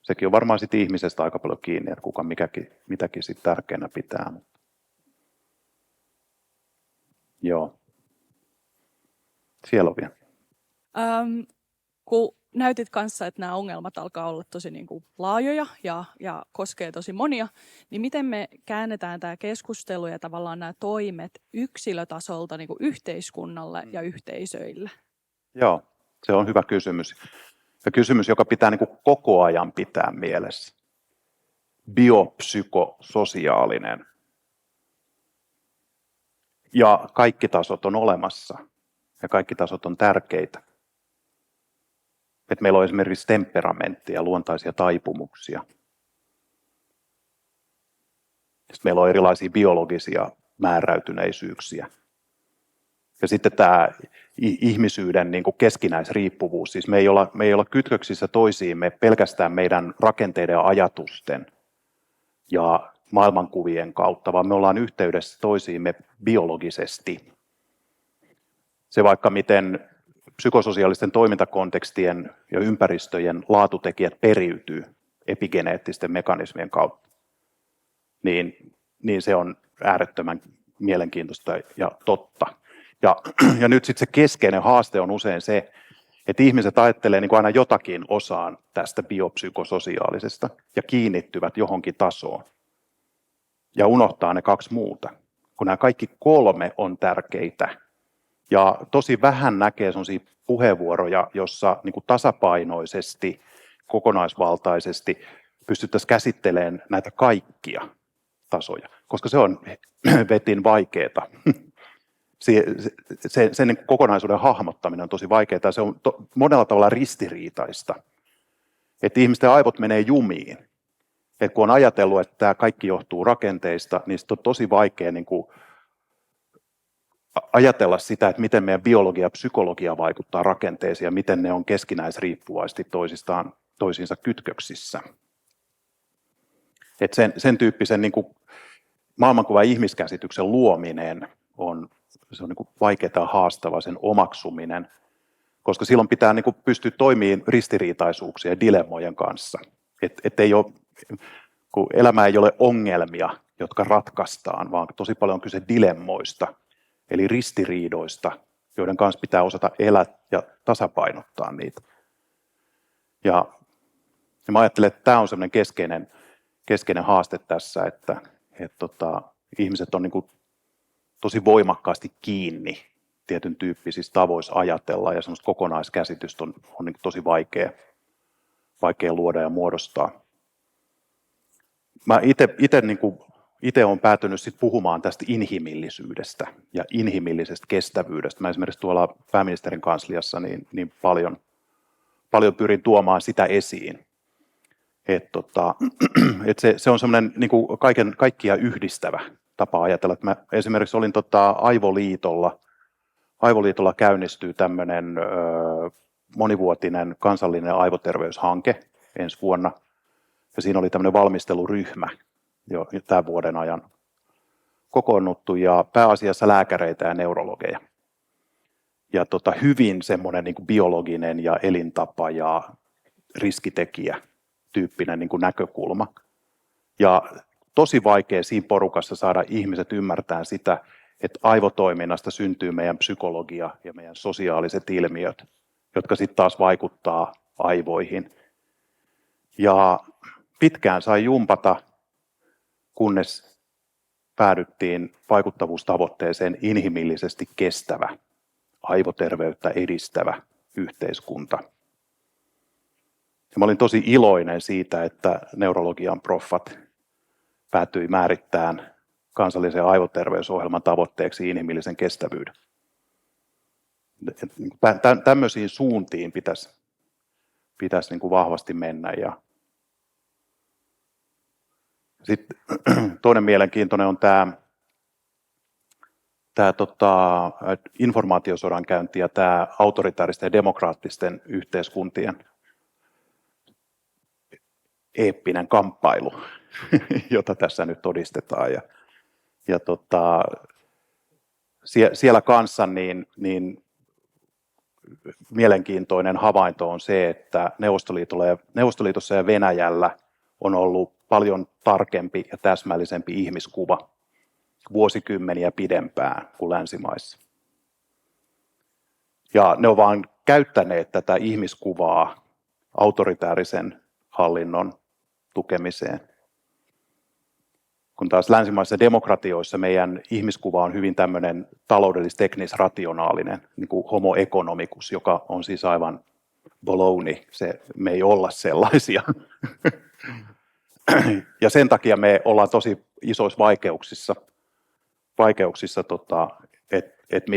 Speaker 1: Sekin on varmaan sit ihmisestä aika paljon kiinni, että kuka mitäkin sit tärkeänä pitää. Joo. Siellä on vielä.
Speaker 8: Kun näytit kanssa, että nämä ongelmat alkaa olla tosi niin kuin laajoja ja koskee tosi monia, niin miten me käännetään tämä keskustelu ja tavallaan nämä toimet yksilötasolta niin kuin yhteiskunnalle ja yhteisöille? Joo,
Speaker 1: se on hyvä kysymys. Ja kysymys, joka pitää niin kuin koko ajan pitää mielessä. Biopsykososiaalinen. Ja kaikki tasot on olemassa. Ja kaikki tasot on tärkeitä. Että meillä on esimerkiksi temperamenttia ja luontaisia taipumuksia. Sitten meillä on erilaisia biologisia määräytyneisyyksiä. Ja sitten tämä ihmisyyden niin kuin keskinäisriippuvuus. Siis me ei olla kytköksissä toisiimme pelkästään meidän rakenteiden ja ajatusten ja maailmankuvien kautta, vaan me ollaan yhteydessä toisiimme biologisesti. Se vaikka miten psykososiaalisten toimintakontekstien ja ympäristöjen laatutekijät periytyy epigeneettisten mekanismien kautta, niin se on äärettömän mielenkiintoista ja totta. Ja nyt sitten se keskeinen haaste on usein se, Että ihmiset ajattelee niin kuin aina jotakin osaan tästä biopsykososiaalisesta ja kiinnittyvät johonkin tasoon ja unohtaa ne 2 muuta, kun nämä kaikki 3 on tärkeitä. Ja tosi vähän näkee sellaisia puheenvuoroja, jossa niin kuin tasapainoisesti, kokonaisvaltaisesti pystyttäisiin käsittelemään näitä kaikkia tasoja, koska se on vetin vaikeaa. Sen kokonaisuuden hahmottaminen on tosi vaikeaa ja se on monella tavalla ristiriitaista. Että ihmisten aivot menee jumiin. Et kun on ajatellut, että tämä kaikki johtuu rakenteista, niin on tosi vaikea niin kuin ajatella sitä, että miten meidän biologia ja psykologia vaikuttaa rakenteisiin ja miten ne on keskinäisriippuvaisesti toisiinsa kytköksissä. Et sen tyyppisen niin kuin maailmankuvan ihmiskäsityksen luominen on niin kuin vaikeaa ja haastavaa, sen omaksuminen, koska silloin pitää niin kuin pystyä toimimaan ristiriitaisuuksien ja dilemmojen kanssa. Kun elämä ei ole ongelmia, jotka ratkaistaan, vaan tosi paljon on kyse dilemmoista, eli ristiriidoista, joiden kanssa pitää osata elää ja tasapainottaa niitä. Ja mä ajattelen, että tämä on sellainen keskeinen haaste tässä, että ihmiset on niin kuin tosi voimakkaasti kiinni tietyn tyyppisissä tavoissa ajatella ja semmoista kokonaiskäsitystä on niin kuin tosi vaikea luoda ja muodostaa. Mä itse olen päätynyt sit puhumaan tästä inhimillisyydestä ja inhimillisestä kestävyydestä. Mä esimerkiksi tuolla pääministerin kansliassa niin paljon pyrin tuomaan sitä esiin. Se on semmoinen niin kuin kaikkia yhdistävä tapa ajatella. Mä esimerkiksi olin Aivoliitolla. Aivoliitolla käynnistyy tämmöinen monivuotinen kansallinen aivoterveyshanke ensi vuonna. Ja siinä oli tämmöinen valmisteluryhmä jo tämän vuoden ajan kokoonnuttu ja pääasiassa lääkäreitä ja neurologeja. Ja hyvin semmoinen niin kuin biologinen ja elintapa ja riskitekijä tyyppinen niin kuin näkökulma. Ja tosi vaikea siinä porukassa saada ihmiset ymmärtämään sitä, että aivotoiminnasta syntyy meidän psykologia ja meidän sosiaaliset ilmiöt, jotka sitten taas vaikuttaa aivoihin. Ja pitkään sai jumpata, kunnes päädyttiin vaikuttavuustavoitteeseen inhimillisesti kestävä, aivoterveyttä edistävä yhteiskunta. Ja mä olin tosi iloinen siitä, että neurologian proffat päätyi määrittämään kansallisen aivoterveysohjelman tavoitteeksi inhimillisen kestävyyden. Tämmöisiin suuntiin pitäisi niin kuin vahvasti mennä. Ja sitten toinen mielenkiintoinen on tämä informaatiosodankäynti ja tämä autoritaaristen ja demokraattisten yhteiskuntien eeppinen kamppailu, jota tässä nyt todistetaan. Siellä kanssa niin mielenkiintoinen havainto on se, että Neuvostoliitossa ja Venäjällä on ollut paljon tarkempi ja täsmällisempi ihmiskuva vuosikymmeniä pidempään kuin länsimaissa. Ja ne on vaan käyttäneet tätä ihmiskuvaa autoritäärisen hallinnon tukemiseen. Kun taas länsimaisissa demokratioissa meidän ihmiskuva on hyvin tämmöinen taloudellis-teknis-rationaalinen, niin kuin homo economicus, joka on siis aivan baloney, me ei olla sellaisia. Ja sen takia me ollaan tosi isoissa vaikeuksissa että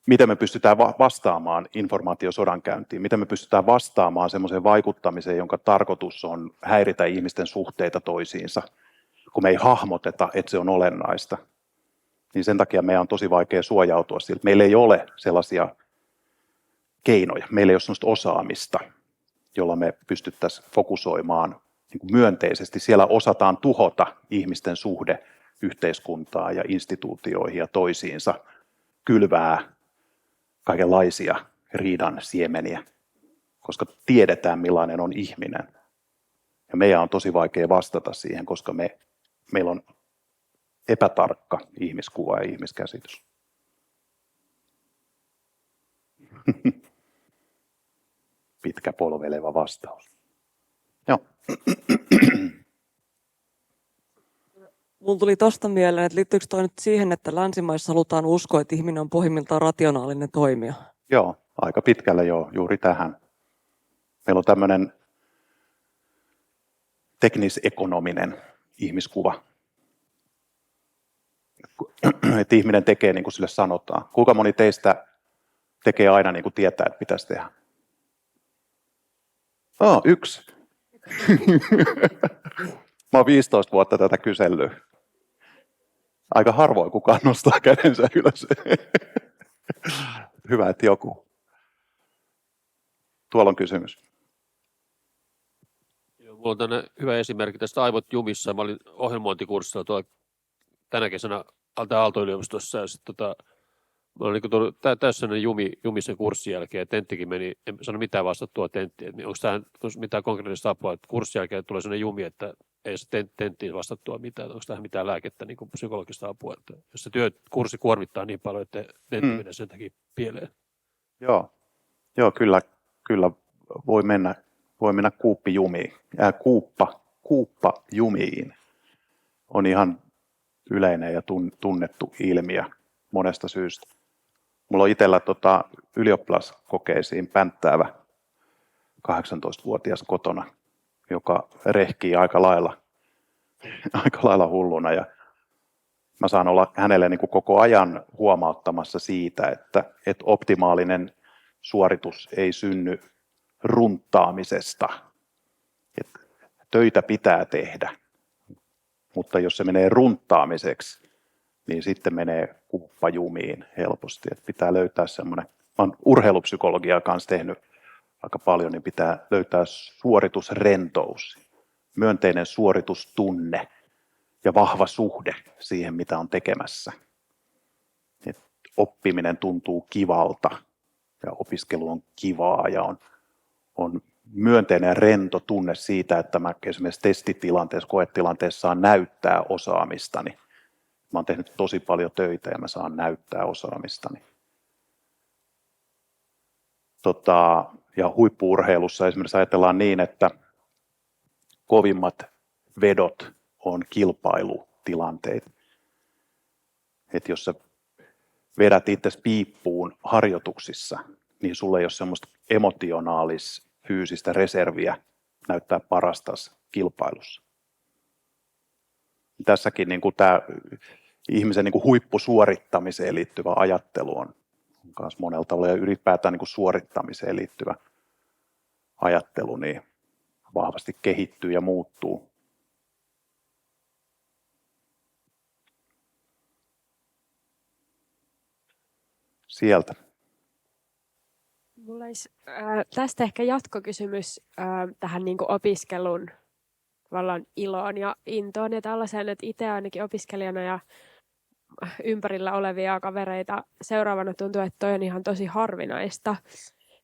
Speaker 1: miten me pystytään vastaamaan informaatiosodankäyntiin, miten me pystytään vastaamaan semmoiseen vaikuttamiseen, jonka tarkoitus on häiritä ihmisten suhteita toisiinsa, kun me ei hahmoteta, että se on olennaista. Niin sen takia meidän on tosi vaikea suojautua siltä. Meillä ei ole sellaisia keinoja, meillä ei ole sellaista osaamista, jolla me pystyttäisiin fokusoimaan niin kuin myönteisesti. Siellä osataan tuhota ihmisten suhde yhteiskuntaan ja instituutioihin ja toisiinsa, kylvää kaikenlaisia riidan siemeniä, koska tiedetään millainen on ihminen. Ja meidän on tosi vaikea vastata siihen, koska meillä on epätarkka ihmiskuva ja ihmiskäsitys. Pitkä polveleva vastaus. Joo.
Speaker 9: Mulla tuli tosta mieleen, että liittyykö toi nyt siihen, että länsimaissa halutaan uskoa, että ihminen on pohjimmiltaan rationaalinen toimija?
Speaker 1: Joo, aika pitkälle joo, juuri tähän. Meillä on tämmöinen teknisekonominen ihmiskuva. Että ihminen tekee niin kuin sille sanotaan. Kuinka moni teistä tekee aina niin kuin tietää, että pitäisi tehdä? Yksi. Mä oon 15 vuotta tätä kysellyt. Aika harvoin kukaan nostaa kädensä ylös. Hyvä, että joku. Tuolla on kysymys.
Speaker 10: Mulla on tänne hyvä esimerkki tästä Aivot jumissa. Mä olin ohjelmointikurssilla tuolla tänä kesänä Aalto-yliopistossa. Ja sitten mä olin niin tullut täysin jumi sen kurssin jälkeen. Ja tenttikin meni, en sano mitään vastattua tenttiin. Onko tähän mitään konkreettista apua, että kurssin jälkeen tulee sellainen jumi, että ei se tenttiin vastattua mitään. Onko tähän mitään lääkettä, niin kuin psykologista apua? Että jos se kurssi kuormittaa niin paljon, että tentti menee sen takia pieleen.
Speaker 1: Joo, kyllä voi mennä kuuppajumiin. Kuuppajumiin on ihan yleinen ja tunnettu ilmiö monesta syystä. Mulla on itsellä ylioppilaskokeisiin pänttäävä 18-vuotias kotona, joka rehkii aika lailla hulluna. Ja mä saan olla hänelle niin kuin koko ajan huomauttamassa siitä, että optimaalinen suoritus ei synny runttaamisesta. Että töitä pitää tehdä, mutta jos se menee runttaamiseksi, niin sitten menee kuuppajumiin helposti. Että pitää löytää semmoinen, mä oon urheilupsykologiaa kanssa tehnyt aika paljon, niin pitää löytää suoritusrentous, myönteinen suoritustunne ja vahva suhde siihen, mitä on tekemässä. Et oppiminen tuntuu kivalta ja opiskelu on kivaa ja on myönteinen ja rento tunne siitä, että mä esimerkiksi testitilanteessa, koetilanteessa saan näyttää osaamistani. Mä oon tehnyt tosi paljon töitä ja mä saan näyttää osaamistani. Ja huippu-urheilussa esimerkiksi ajatellaan niin, että kovimmat vedot on kilpailutilanteet. Että jos sä vedät itsesi piippuun harjoituksissa, niin sulla ei ole semmoista fyysistä reserviä näyttää parastas kilpailussa. Tässäkin niin kuin tämä ihmisen niin kuin huippusuorittamiseen liittyvä ajattelu on myös monella tavalla, ja ylipäätään niin kuin suorittamiseen liittyvä ajattelu niin vahvasti kehittyy ja muuttuu. Sieltä.
Speaker 4: Mulla olisi tästä ehkä jatkokysymys tähän niin kuin opiskelun tavallaan iloon ja intoon ja tällaiseen, että itse ainakin opiskelijana ja ympärillä olevia kavereita seuraavana tuntuu, että toi on ihan tosi harvinaista,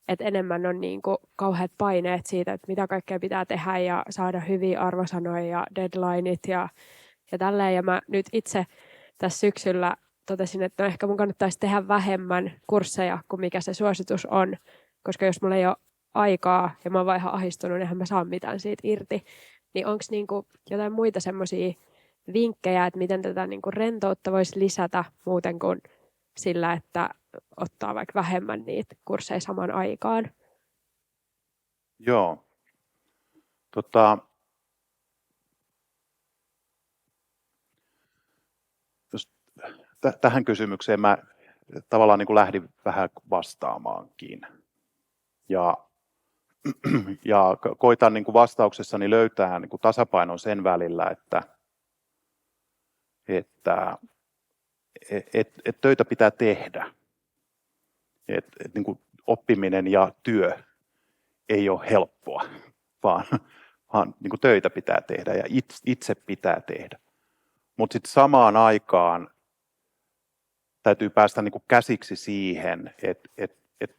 Speaker 4: että enemmän on niin kuin kauheat paineet siitä, että mitä kaikkea pitää tehdä ja saada hyviä arvosanoja ja deadlineit ja tälleen. Ja mä nyt itse tässä syksyllä totesin, että no ehkä mun kannattaisi tehdä vähemmän kursseja kuin mikä se suositus on, koska jos mulla ei ole aikaa ja mä oon vaan ihan ahdistunut, niin eihän mä saa mitään siitä irti. Niin onko niinku jotain muita semmoisia vinkkejä, että miten tätä niinku rentoutta voisi lisätä muuten kuin sillä, että ottaa vaikka vähemmän niitä kursseja samaan aikaan?
Speaker 1: Joo. Tähän kysymykseen mä tavallaan niin kuin lähdin vähän vastaamaankin. Ja koitan niin kuin vastauksessani löytää niin kuin tasapainon sen välillä, että töitä pitää tehdä. Niin kuin oppiminen ja työ ei ole helppoa, vaan niin kuin töitä pitää tehdä ja itse pitää tehdä. Mutta sitten samaan aikaan täytyy päästä niin kuin käsiksi siihen, että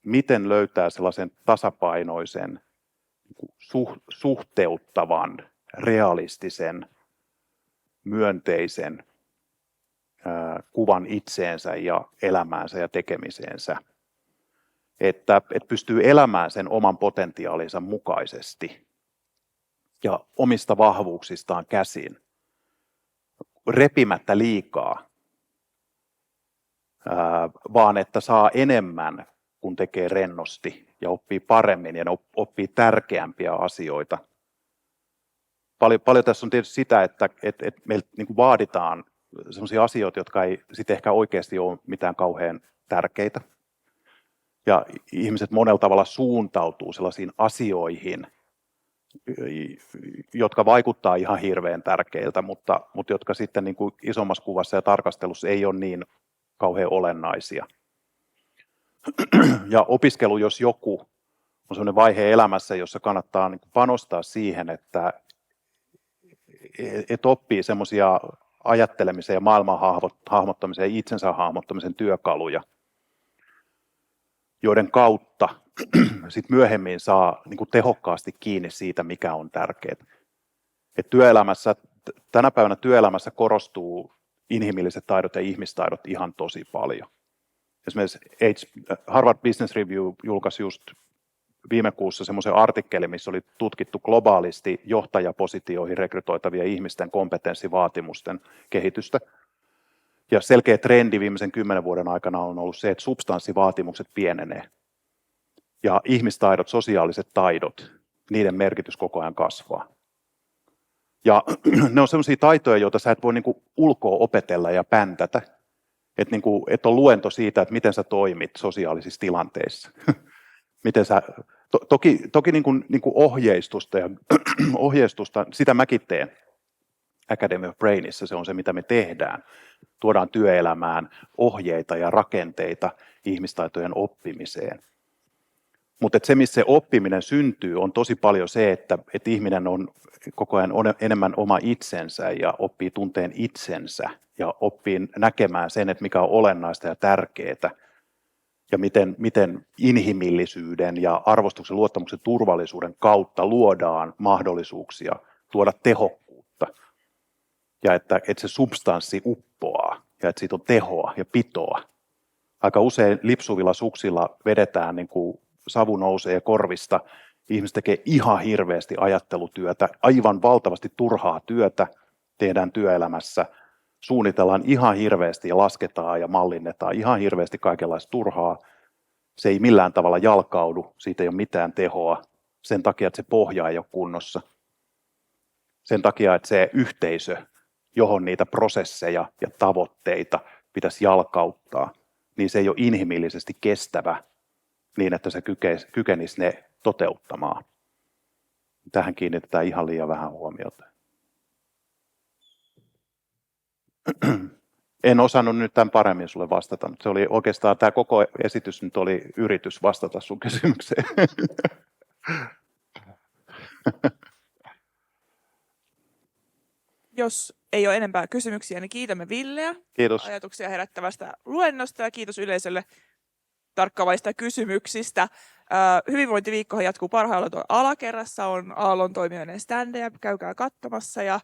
Speaker 1: miten löytää sellaisen tasapainoisen, suhteuttavan, realistisen, myönteisen kuvan itseensä ja elämäänsä ja tekemiseensä. että pystyy elämään sen oman potentiaalinsa mukaisesti ja omista vahvuuksistaan käsin, repimättä liikaa, vaan että saa enemmän, kun tekee rennosti ja oppii paremmin ja oppii tärkeämpiä asioita. Paljon tässä on tietysti sitä, että meiltä niin kuin vaaditaan sellaisia asioita, jotka ei sitten ehkä oikeasti ole mitään kauhean tärkeitä. Ja ihmiset monella tavalla suuntautuu sellaisiin asioihin, jotka vaikuttaa ihan hirveän tärkeiltä, mutta jotka sitten niin kuin isommassa kuvassa ja tarkastelussa ei ole niin kauhean olennaisia. Ja opiskelu, jos joku, on sellainen vaihe elämässä, jossa kannattaa niin kuin panostaa siihen, että oppii semmoisia ajattelemisen ja maailman hahmottamisen ja itsensä hahmottamisen työkaluja, joiden kautta sit myöhemmin saa niin kuin tehokkaasti kiinni siitä, mikä on tärkeää. Et tänä päivänä työelämässä korostuu inhimilliset taidot ja ihmistaidot ihan tosi paljon. Esimerkiksi Harvard Business Review julkaisi just viime kuussa semmoisen artikkelin, missä oli tutkittu globaalisti johtajapositioihin rekrytoitavien ihmisten kompetenssivaatimusten kehitystä. Ja selkeä trendi viimeisen 10 vuoden aikana on ollut se, että substanssivaatimukset pienenee. Ja ihmistaidot, sosiaaliset taidot, niiden merkitys koko ajan kasvaa. Ja ne on sellaisia taitoja, joita sä et voi niin kuin ulkoa opetella ja päntätä. Että on luento siitä, että miten sä toimit sosiaalisissa tilanteissa. Miten sä, toki niin kuin ohjeistusta, sitä mäkin teen Academy of Brainissa, se on se mitä me tehdään. Tuodaan työelämään ohjeita ja rakenteita ihmistaitojen oppimiseen. Mutta se, missä se oppiminen syntyy, on tosi paljon se, että ihminen on koko ajan enemmän oma itsensä ja oppii tunteen itsensä ja oppii näkemään sen, että mikä on olennaista ja tärkeää ja miten inhimillisyyden ja arvostuksen, luottamuksen, turvallisuuden kautta luodaan mahdollisuuksia tuoda tehokkuutta ja että se substanssi uppoaa ja että siitä on tehoa ja pitoa. Aika usein lipsuvilla suksilla vedetään niin kuin savu nousee korvista, ihmiset tekee ihan hirveästi ajattelutyötä, aivan valtavasti turhaa työtä tehdään työelämässä, suunnitellaan ihan hirveästi ja lasketaan ja mallinnetaan ihan hirveästi kaikenlaista turhaa. Se ei millään tavalla jalkaudu, siitä ei ole mitään tehoa, sen takia, että se pohja ei ole kunnossa. Sen takia, että se yhteisö, johon niitä prosesseja ja tavoitteita pitäisi jalkauttaa, niin se ei ole inhimillisesti kestävä niin, että se kykenisi ne toteuttamaan. Tähän kiinnitetään ihan liian vähän huomiota. En osannut nyt tämän paremmin sulle vastata, mutta se oli oikeastaan tämä koko esitys nyt oli yritys vastata sun kysymykseen.
Speaker 2: Jos ei ole enempää kysymyksiä, niin kiitämme Villeä
Speaker 1: Kiitos.
Speaker 2: ajatuksia herättävästä luennosta ja kiitos yleisölle tarkkaavaista kysymyksistä. Hyvinvointiviikko jatkuu parhaillaan tuolla alakerrassa, on Aallon toimijoiden standeja, käykää katsomassa ja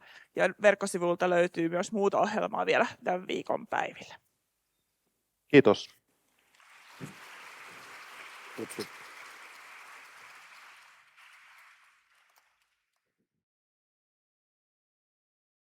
Speaker 2: verkkosivulta löytyy myös muuta ohjelmaa vielä tämän viikon päivillä.
Speaker 1: Kiitos.
Speaker 3: Kiitos.